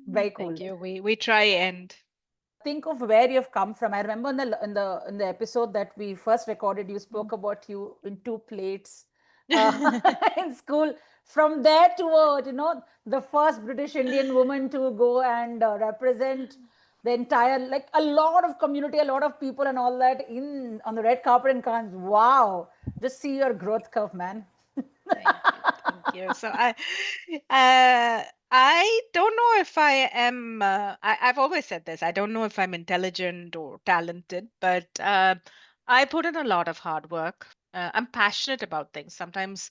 Very Thank cool. you. We try and Think of where you've come from. I remember in the episode that we first recorded, you spoke about you in two plates in school. From there to the first British Indian woman to go and represent the entire, like, a lot of community, a lot of people, and all that in on the red carpet in Cannes. Wow, just see your growth curve, man. thank you. Thank you. So I don't know if I am. I've always said this. I don't know if I'm intelligent or talented, but I put in a lot of hard work. I'm passionate about things. Sometimes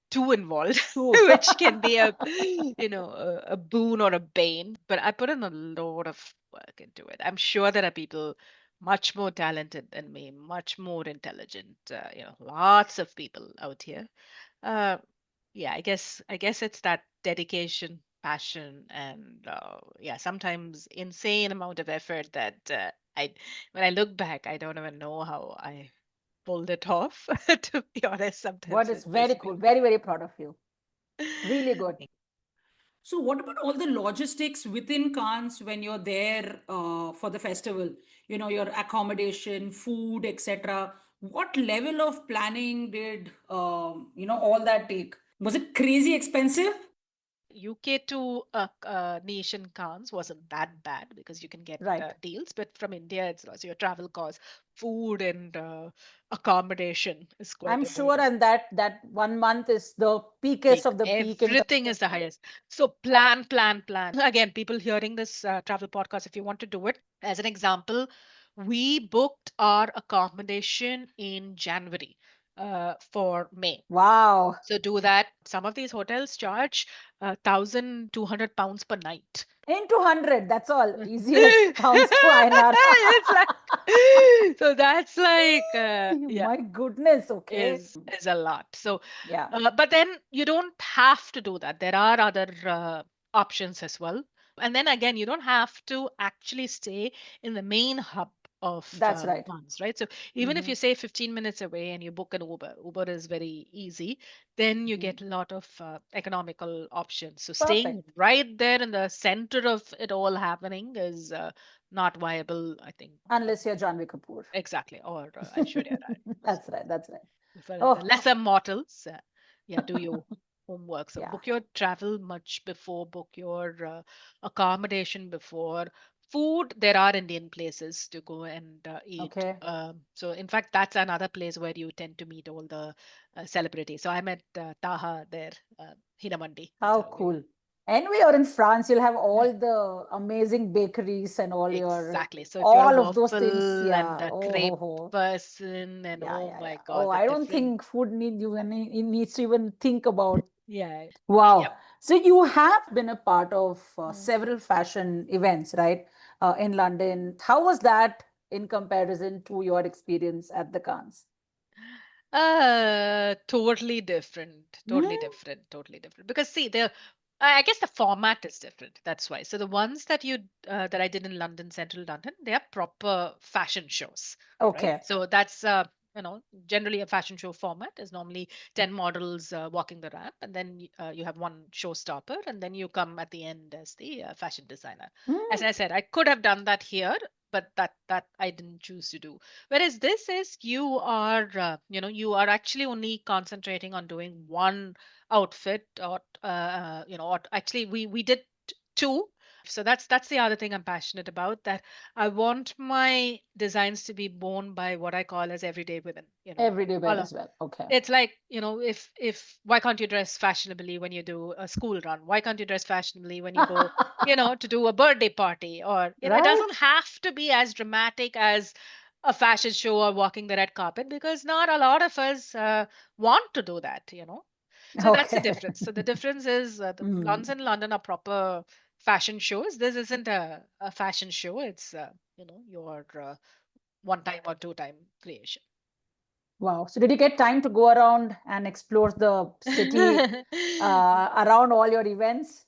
too involved, True. which can be a boon or a bane. But I put in a lot of work into it. I'm sure there are people much more talented than me, much more intelligent. Lots of people out here. Uh, yeah, I guess it's that dedication, passion, and yeah, sometimes insane amount of effort that I when I look back, I don't even know how I pulled it off. To be honest, What sometimes is it very just cool. feels. Very, very proud of you. Really good. So, what about all the logistics within Cannes when you're there for the festival? Your accommodation, food, etc. What level of planning did all that take? Was it crazy expensive? UK to nation cons wasn't that bad because you can get Right. deals, but from India, it's so your travel costs, food, and accommodation is quite I'm a sure, burden. and that 1 month is the peakest Peak. of the peak in terms Everything of is the highest. So plan, plan, plan. Again, people hearing this travel podcast, if you want to do it, as an example, we booked our accommodation in January for May. wow. So do that. Some of these hotels charge 1,200 pounds per night. Into 100. That's all. Easiest pounds to INR. It's like so that's like yeah, My goodness. Okay. is a lot. So Yeah. but then you don't have to do that. There are other options as well. And then again, you don't have to actually stay in the main hub of That's right. Cannes, right? So even if Hmm. you say 15 minutes away and you book an Uber, Uber is very easy, then you get a lot of economical options. So staying Perfect. right there in the center of it all happening is not viable, I think. Unless you're Janvi Kapoor. Exactly. Or Aishwarya Rai. That's So right. That's right. for the Oh, lesser mortals, yeah, do your homework. So yeah. book your travel much before, book your accommodation before. Food, there are Indian places to go and eat. Okay. So in fact, that's another place where you tend to meet all the celebrities. So I met Taha there, Hina Mandi. How So cool. Anyway, or in France, you'll have all the amazing bakeries and all your Exactly. So if you're a all of those things. waffle and Yeah. a Oh, ho, crepe ho. person, and Yeah, oh yeah, my yeah. God, Oh, the I don't different. think food it needs to even think about. Yeah. Wow. Yep. So you have been a part of Mm. several fashion events, right? In London. How was that in comparison to your experience at the Cannes? Totally different. Totally Hmm? different. Totally different. Because see, I guess the format is different. That's why. So the ones that I did in London, Central London, they are proper fashion shows, right? Okay. So that's generally a fashion show format is normally 10 models walking the ramp, and then you have one showstopper, and then you come at the end as the fashion designer. As Hmm. I said, I could have done that here, but that I didn't choose to do. Whereas this is you are actually only concentrating on doing one outfit, or actually we did two. So that's the other thing I'm passionate about, that I want my designs to be born by what I call as everyday women. Everyday wear All as well. Okay. it's like, if why can't you dress fashionably when you do a school run? Why can't you dress fashionably when you go, to do a birthday party? Or, it doesn't Right? have to be as dramatic as a fashion show or walking the red carpet, because not a lot of us want to do that. So that's the Okay. difference. So the difference is the ones Hmm. in London are proper fashion shows. This isn't a fashion show. It's, your one time or two time creation. Wow. So did you get time to go around and explore the city around all your events?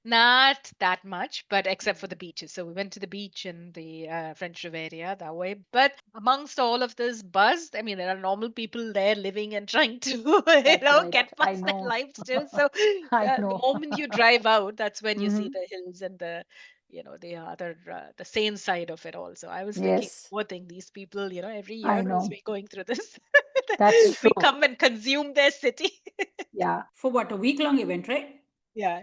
Not that much, but except for Hmm. the beaches. So we went to the beach in the French Riviera that way. But amongst all of this buzz, I mean, there are normal people there living and trying to, That's right. get I past their know. life still. So I the know. moment you drive out, that's when you see Hmm. the hills and the other, the sane side of it all. So I was thinking, Yes, poor thing, these people, every I year as know. we going through this, That's we true. come and consume their city. Yeah. For what, a week-long event, right? Yeah.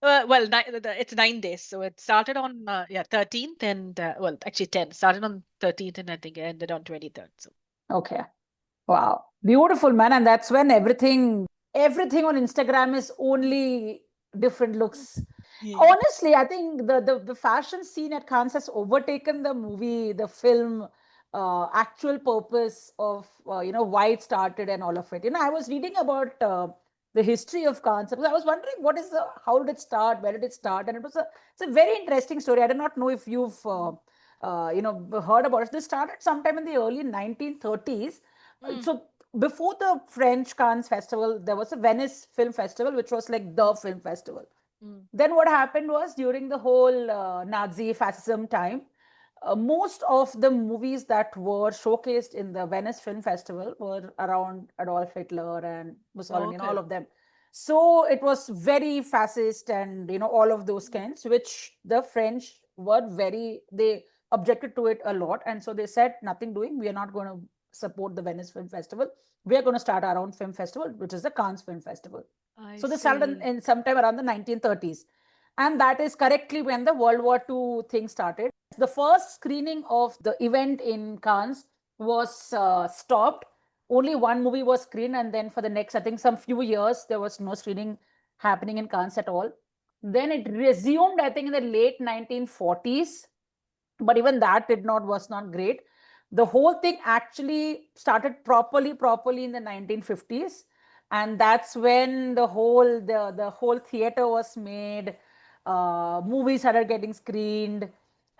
Well, it's 9 days. So it started on 13th, and well, actually 10. Started on 13th, and I think ended on 23rd. So Okay. Wow. Beautiful, man. And that's when everything on Instagram is only different looks. yeah. Honestly, I think the fashion scene at Cannes has overtaken the movie, the film, actual purpose of why it started and all of it. I was reading about the history of Cannes because I was wondering how did it start, where did it start, and it's a very interesting story. I do not know if you've heard about it. This started sometime in the early 1930s. Mm, So before the French Cannes Festival, there was a Venice Film Festival, which was like the film festival. mm. Then what happened was during the whole Nazi fascism time, most of the movies that were showcased in the Venice Film Festival were around Adolf Hitler and Mussolini and all Okay. of them. So it was very fascist and all of those kinds, which the French they objected to it a lot, and so they said nothing doing. We are not going to support the Venice Film Festival. We are going to start our own film festival, which is the Cannes Film Festival. I So they started see. in sometime around the 1930s. And that is correctly when the World War II thing started. The first screening of the event in Cannes was stopped. Only one movie was screened, and then for the next, I think, some few years, there was no screening happening in Cannes at all. Then it resumed, I think, in the late 1940s, but even that was not great. The whole thing actually started properly in the 1950s, and that's when the whole theater was made. Movies started getting screened,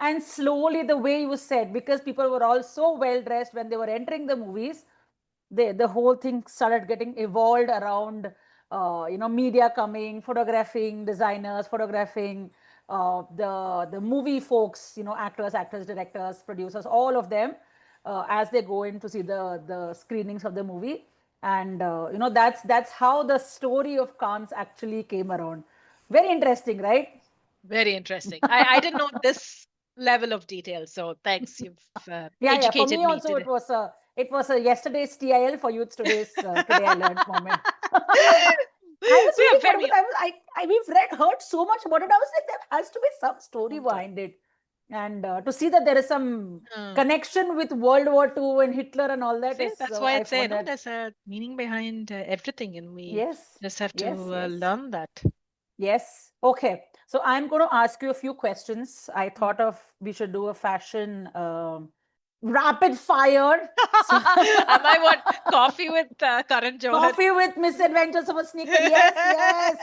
and slowly, the way you said, because people were all so well dressed when they were entering the movies, the whole thing started getting evolved around media coming, photographing, designers photographing, the movie folks, actors, directors, producers, all of them, as they go in to see the screenings of the movie. And that's how the story of Cannes actually came around. Very interesting, right? Very interesting. I didn't know this level of detail. So thanks. You've Yeah. For educated me me also, today. it was a yesterday's TIL, for you it's today's today I learned moment. I was We reading are about it very. because we've heard so much about it. I was like, there has to be some story behind it, and to see that there is some Uh, connection with World War II and Hitler and all that See, is, that's why I I'd say, found no, that. there's a meaning behind everything, and we Yes, just have to yes, yes. learn that. Yes. Okay. So I'm going to ask you a few questions. I Mm. thought of we should do a fashion rapid fire. So Am I what? Coffee with Karan Johar? coffee with misadventures of a sneaker. Yes, yes.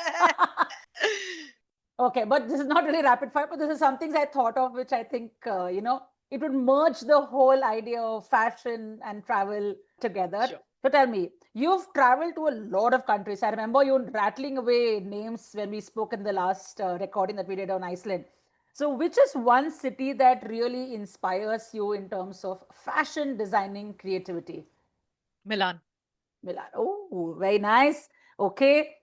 Okay, but this is not really rapid fire, but this is some things I thought of, which I think, it would merge the whole idea of fashion and travel together. Sure. So tell me, you've traveled to a lot of countries. I remember you rattling away names when we spoke in the last recording that we did on Iceland. So, which is one city that really inspires you in terms of fashion, designing, creativity? Milan. Milan. Oh, very nice. Okay.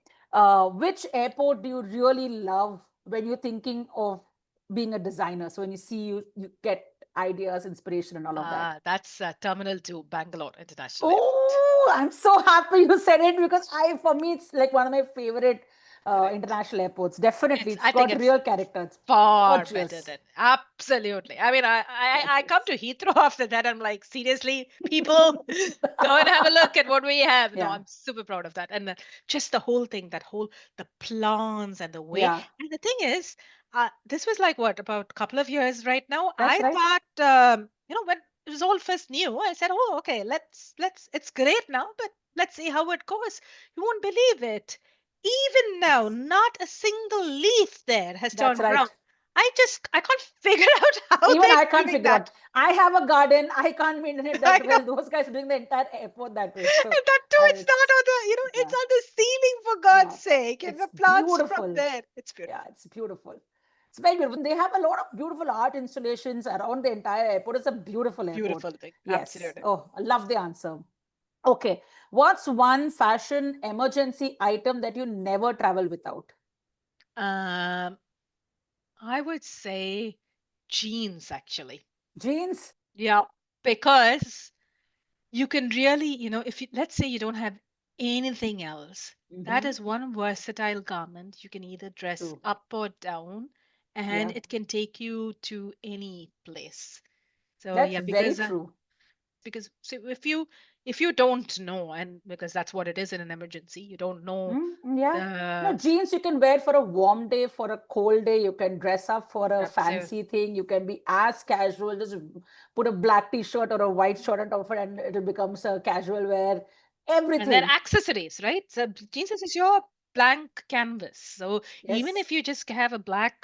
Which airport do you really love when you're thinking of being a designer? So when you see you get ideas, inspiration, and all of that. That's Terminal 2, Bangalore International Airport. Oh, I'm so happy you said it because for me, it's like one of my favorite Correct. international airports. Definitely, I it's think got it's real character. It's far better gorgeous. than absolutely. I mean, I come to Heathrow after that. I'm like, seriously, people, go and have a look at what we have. No, Yeah, I'm super proud of that. And just the whole thing, the plants and the way. yeah, And the thing is, this was like what, about a couple of years right now. that's I right. thought, when it was all first new, I said, oh, okay, it's great now, but let's see how it goes. You won't believe it. Even now, not a single leaf there has That's turned brown. right. I can't figure out how Even they're I can't doing figure out. that. I have a garden. I can't maintain it I that know. well. Those guys are doing the entire airport that way. And So that too, it's not it's on it's yeah, on the ceiling, for yeah. God's sake. And It's the plants from beautiful. there. It's Yeah, beautiful. it's beautiful. It's very beautiful. They have a lot of beautiful art installations around the entire airport. It's a beautiful airport. Beautiful thing. Yes. Absolutely. Oh, I love the answer. Okay. What's one fashion emergency item that you never travel without? Um, I would say jeans, actually. Jeans? Yeah, because you can really, if you, let's say you don't have anything else, that Mm-hmm. is one versatile garment. You can either dress True. up or down, and Yeah. it can take you to any place. So That's yeah, very true. because so if you don't know, and because that's what it is in an emergency, you don't know Yeah. No, the jeans you can wear for a warm day, for a cold day. You can dress up for a absolute. fancy thing. You can be as casual. Just put a black t-shirt or a white shirt on top of it, and it becomes a casual wear. And then Everything. accessories, right? So Jesus is your blank canvas. So even Yes. if you just have a black,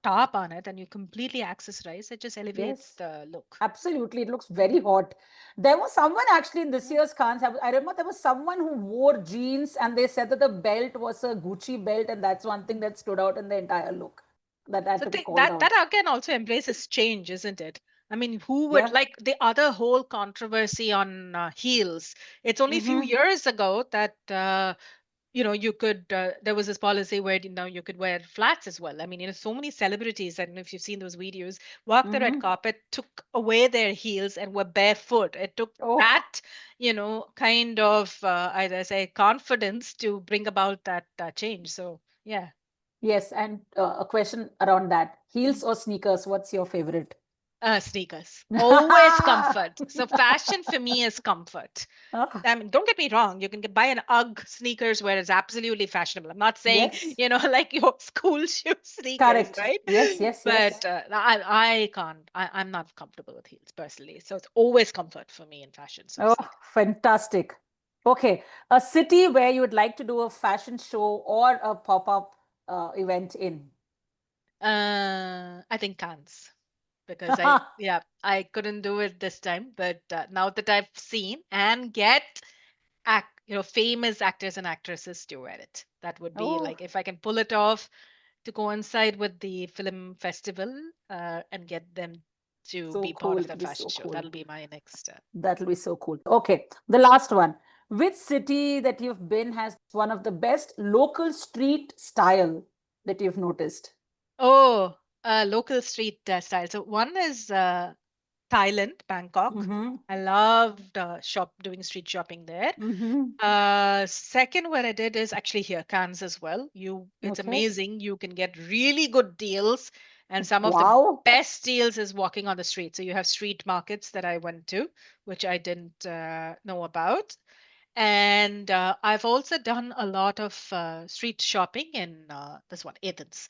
top on it and you completely accessorize, it just elevates Yes. the look. Absolutely. It looks Mhm. very hot. There was someone actually in this year's Cannes. I remember there was someone who wore jeans and they said that the belt was a Gucci belt, and that's one thing that stood out in the entire look that had So to be called that out. again also embraces change, isn't it? I mean, who would Yeah. like the other whole controversy on heels? It's only a few Mm-hmm. years ago that you could there was this policy where you could wear flats as well. I mean, so many celebrities, and if you've seen those videos, walked the red Mm-hmm. carpet, took away their heels and were barefoot. It took Oh. that kind of I say confidence to bring about that change. So yeah. Yes, and a question around that. Heels or sneakers? What's your favorite? Sneakers. Always comfort. So fashion for me is comfort. Ah, I mean, don't get me wrong. You can buy an UGG sneakers where it's absolutely fashionable. I'm not saying, yes, like your school shoe sneakers, correct. right? Yes, yes, yes. But I can't. I'm not comfortable with heels personally. So it's always comfort for me in fashion. So Oh, sneakers. fantastic. Okay, a city where you would like to do a fashion show or a pop-up event in. I think Cannes, because I couldn't do it this time, but now that I've seen and get famous actors and actresses to wear it, that would be Oh, like, if I can pull it off to coincide with the film festival and get them to so be part cool. of the It'll be fashion so show. cool. That'll be my next. That'll be so cool. Okay, the last one. Which city that you've been has one of the best local street style that you've noticed? Oh, local street style. So one is Thailand, Bangkok. Mm-hmm. I loved doing street shopping there. Mm-hmm. Second, where I did is actually here, Cannes as well. It's Okay. amazing. You can get really good deals, and some of the Wow. best deals is walking on the street. So you have street markets that I went to, which I didn't know about. And I've also done a lot of street shopping in this one, Athens.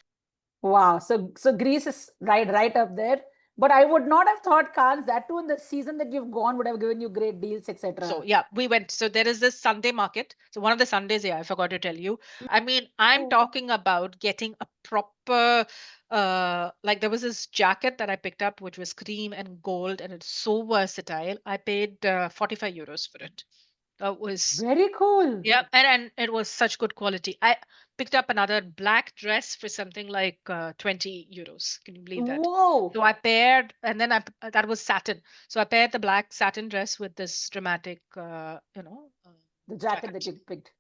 Wow. So Greece is right up there. But I would not have thought Cannes, that too in the season that you've gone, would have given you great deals, So etc. yeah, we went. So there is this Sunday market. So one of the Sundays, yeah, I forgot to tell you. I mean, I'm Oh, talking about getting a proper, like there was this jacket that I picked up, which was cream and gold, and it's so versatile. I paid 45 euros for it. That was, very cool. yeah, and it was such good quality. I picked up another black dress for something like 20 euros. Can you believe that? So Whoa. I paired, and then that was satin. So I paired the black satin dress with this dramatic, The jacket that jacket. you picked.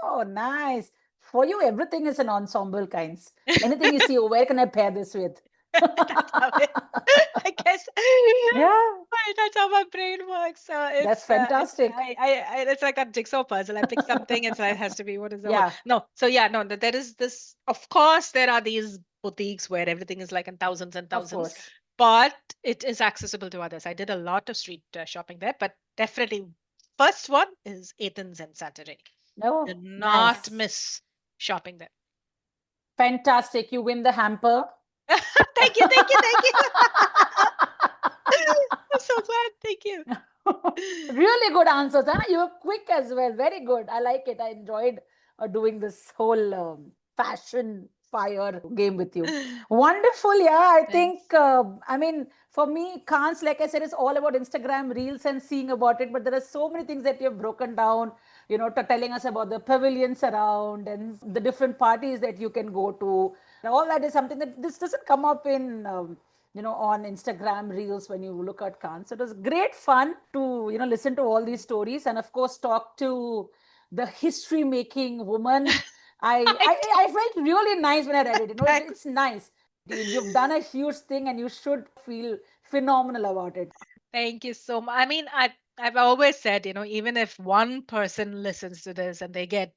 Oh, nice. For you, everything is an ensemble kinds. Anything you see, oh, where can I pair this with? That's how it, I guess. Yeah, That's how my brain works. So that's it's fantastic. it's like a jigsaw puzzle. I pick something, and so it has to be what is the whole. Yeah, No, so yeah, no, there is this. Of course, there are these boutiques where everything is like in thousands and of thousands, course. but it is accessible to others. I did a lot of street shopping there, but definitely first one is Athens and Saturday. Do No, not nice. miss shopping there. Fantastic. You win the hamper. Thank you, thank you, thank you. I'm so glad. Thank you. Really good answers. Huh? You were quick as well. Very good. I like it. I enjoyed doing this whole fashion fire game with you. Wonderful. Yeah, I Thanks. think, I mean, for me, Cannes, like I said, is all about Instagram reels and seeing about it. But there are so many things that you've broken down, telling us about the pavilions around and the different parties that you can go to. And all that is something that this doesn't come up in on Instagram reels when you look at Khan. So it was great fun to, listen to all these stories and of course talk to the history making woman. I felt really nice when I read it. Thanks. It's nice. You've done a huge thing and you should feel phenomenal about it. Thank you so much. I mean, I've always said, even if one person listens to this and they get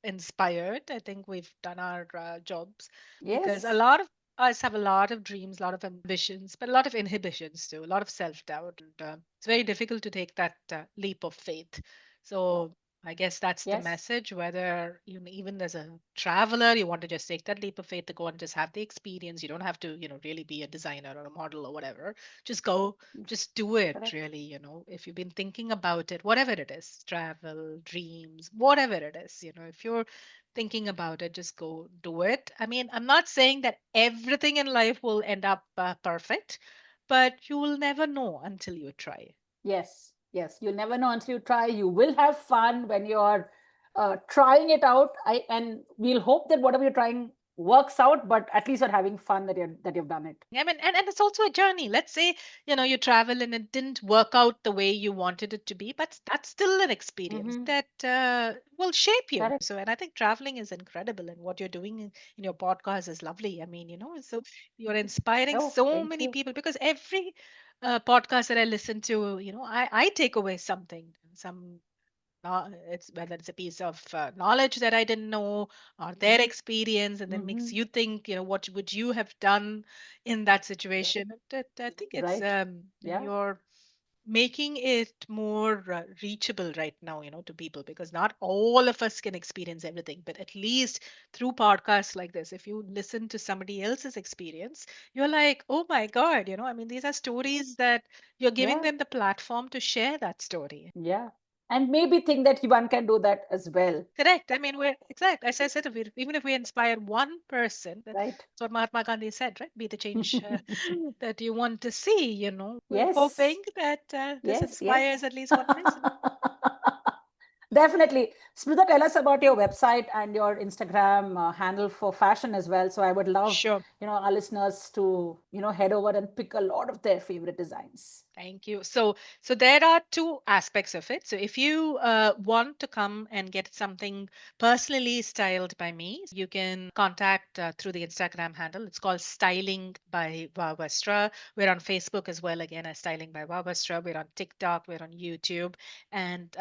inspired, I think we've done our jobs, because a Yes. lot of us have a lot of dreams, a lot of ambitions, but a lot of inhibitions too, a lot of self-doubt, and it's very difficult to take that leap of faith. So I guess that's the Yes. message. Whether even as a traveler, you want to just take that leap of faith to go and just have the experience. You don't have to, really be a designer or a model or whatever. Just go, just do it, Correct. really. If you've been thinking about it, whatever it is, travel, dreams, whatever it is, if you're thinking about it, just go do it. I mean, I'm not saying that everything in life will end up perfect, but you will never know until you try. Yes, yes. You'll never know until you try. You will have fun when you're trying it out. And we'll hope that whatever you're trying works out, but at least you're having fun that you've done it. I mean, and it's also a journey. Let's say, you travel and it didn't work out the way you wanted it to be, but that's still an experience Mm-hmm. that will shape you. Correct. So, and I think traveling is incredible, and what you're doing in your podcast is lovely. I mean, so you're inspiring Oh, so thank many you. people, because every podcast that I listen to, I take away something, it's whether it's a piece of knowledge that I didn't know, or their experience, and then makes Mm-hmm. you think, what would you have done in that situation. That I think it's Right. Yeah. you're making it more reachable right now, to people, because not all of us can experience everything, but at least through podcasts like this, if you listen to somebody else's experience, you're like, oh my God, I mean, these are stories that you're giving Yeah. them the platform to share that story. Yeah. And maybe think that one can do that as well. Correct. I mean, we're exact. As I said, even if we inspire one person, that's Right. what Mahatma Gandhi said, right? Be the change that you want to see. We're Yes. hoping that this Yes. inspires Yes. at least one person. Definitely. Smrutha, tell us about your website and your Instagram handle for fashion as well. So I would love, Sure. our listeners to, head over and pick a lot of their favorite designs. Thank you. So there are two aspects of it. So if you want to come and get something personally styled by me, you can contact through the Instagram handle. It's called Styling by Vavastra. We're on Facebook as well, again, as Styling by Vavastra. We're on TikTok, we're on YouTube, and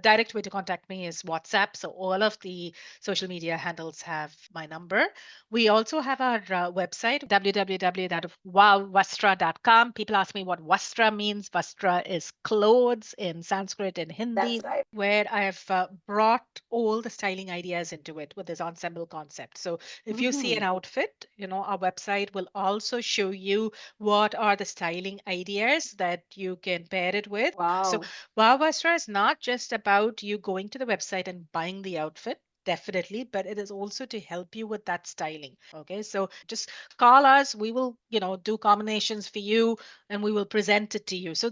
direct way to contact me is WhatsApp. So all of the social media handles have my number. We also have our website, www.wowvastra.com. People ask me what Vastra means. Vastra is clothes in Sanskrit and Hindi. That's right. Where I have brought all the styling ideas into it with this ensemble concept. So if you see an outfit, our website will also show you what are the styling ideas that you can pair it with. So Wow. Wow Vastra is not just about you going to the website and buying the outfit. Definitely, but it is also to help you with that styling. Okay, so just call us. We will, do combinations for you, and we will present it to you. So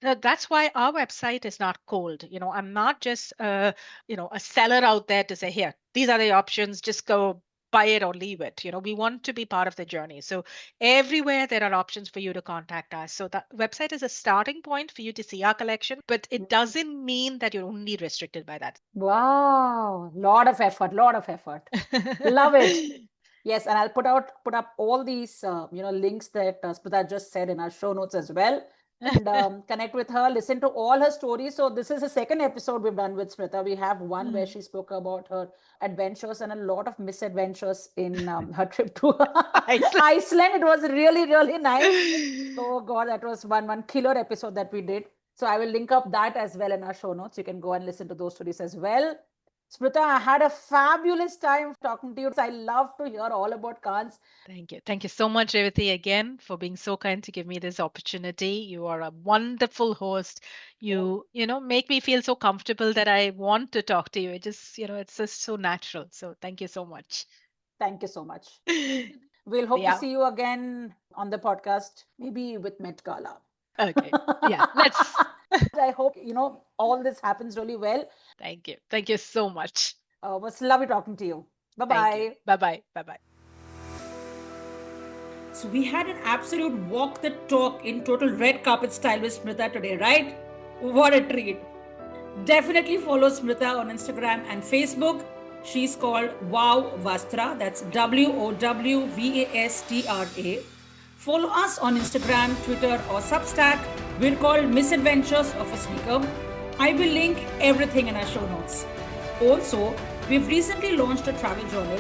that's why our website is not cold. I'm not just a seller out there to say, here, these are the options, just go buy it or leave it. We want to be part of the journey. So everywhere there are options for you to contact us. So the website is a starting point for you to see our collection, but it doesn't mean that you're only restricted by that. Wow. Lot of effort. Love it. Yes, and I'll put up all these links that Smrutha just said in our show notes as well. And connect with her, listen to all her stories. So this is the second episode we've done with Smrutha. We have one where she spoke about her adventures and a lot of misadventures in her trip to Iceland. It was really, really nice. Oh God, that was one killer episode that we did. So I will link up that as well in our show notes. You can go and listen to those stories as well. Smrutha, I had a fabulous time talking to you. I love to hear all about Kans. Thank you. Thank you so much, Revati, again, for being so kind to give me this opportunity. You are a wonderful host. You make me feel so comfortable that I want to talk to you. It just, it's just so natural. So thank you so much. Thank you so much. We'll hope to see you again on the podcast, maybe with Met Gala. Okay. Yeah, let's. I hope, all this happens really well. Thank you. Thank you so much. It was lovely talking to you. Bye-bye. Bye-bye. Bye-bye. So we had an absolute walk the talk in total red carpet style with Smrutha today, right? What a treat. Definitely follow Smrutha on Instagram and Facebook. She's called Wow Vastra. That's WOWVASTRA. Follow us on Instagram, Twitter or Substack. We're called Misadventures of a Sneaker. I will link everything in our show notes. Also, we've recently launched a travel journal,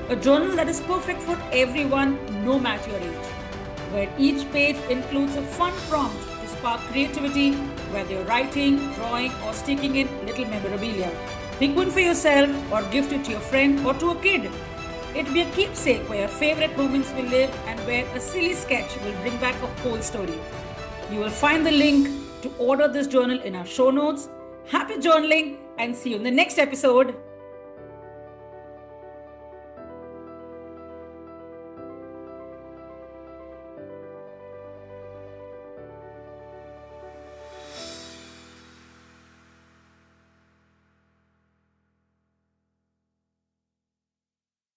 a journal that is perfect for everyone, no matter your age, where each page includes a fun prompt to spark creativity, whether you're writing, drawing, or sticking in little memorabilia. Pick one for yourself or gift it to your friend or to a kid. It'll be a keepsake where your favorite moments will live and where a silly sketch will bring back a whole story. You will find the link to order this journal in our show notes. Happy journaling and see you in the next episode.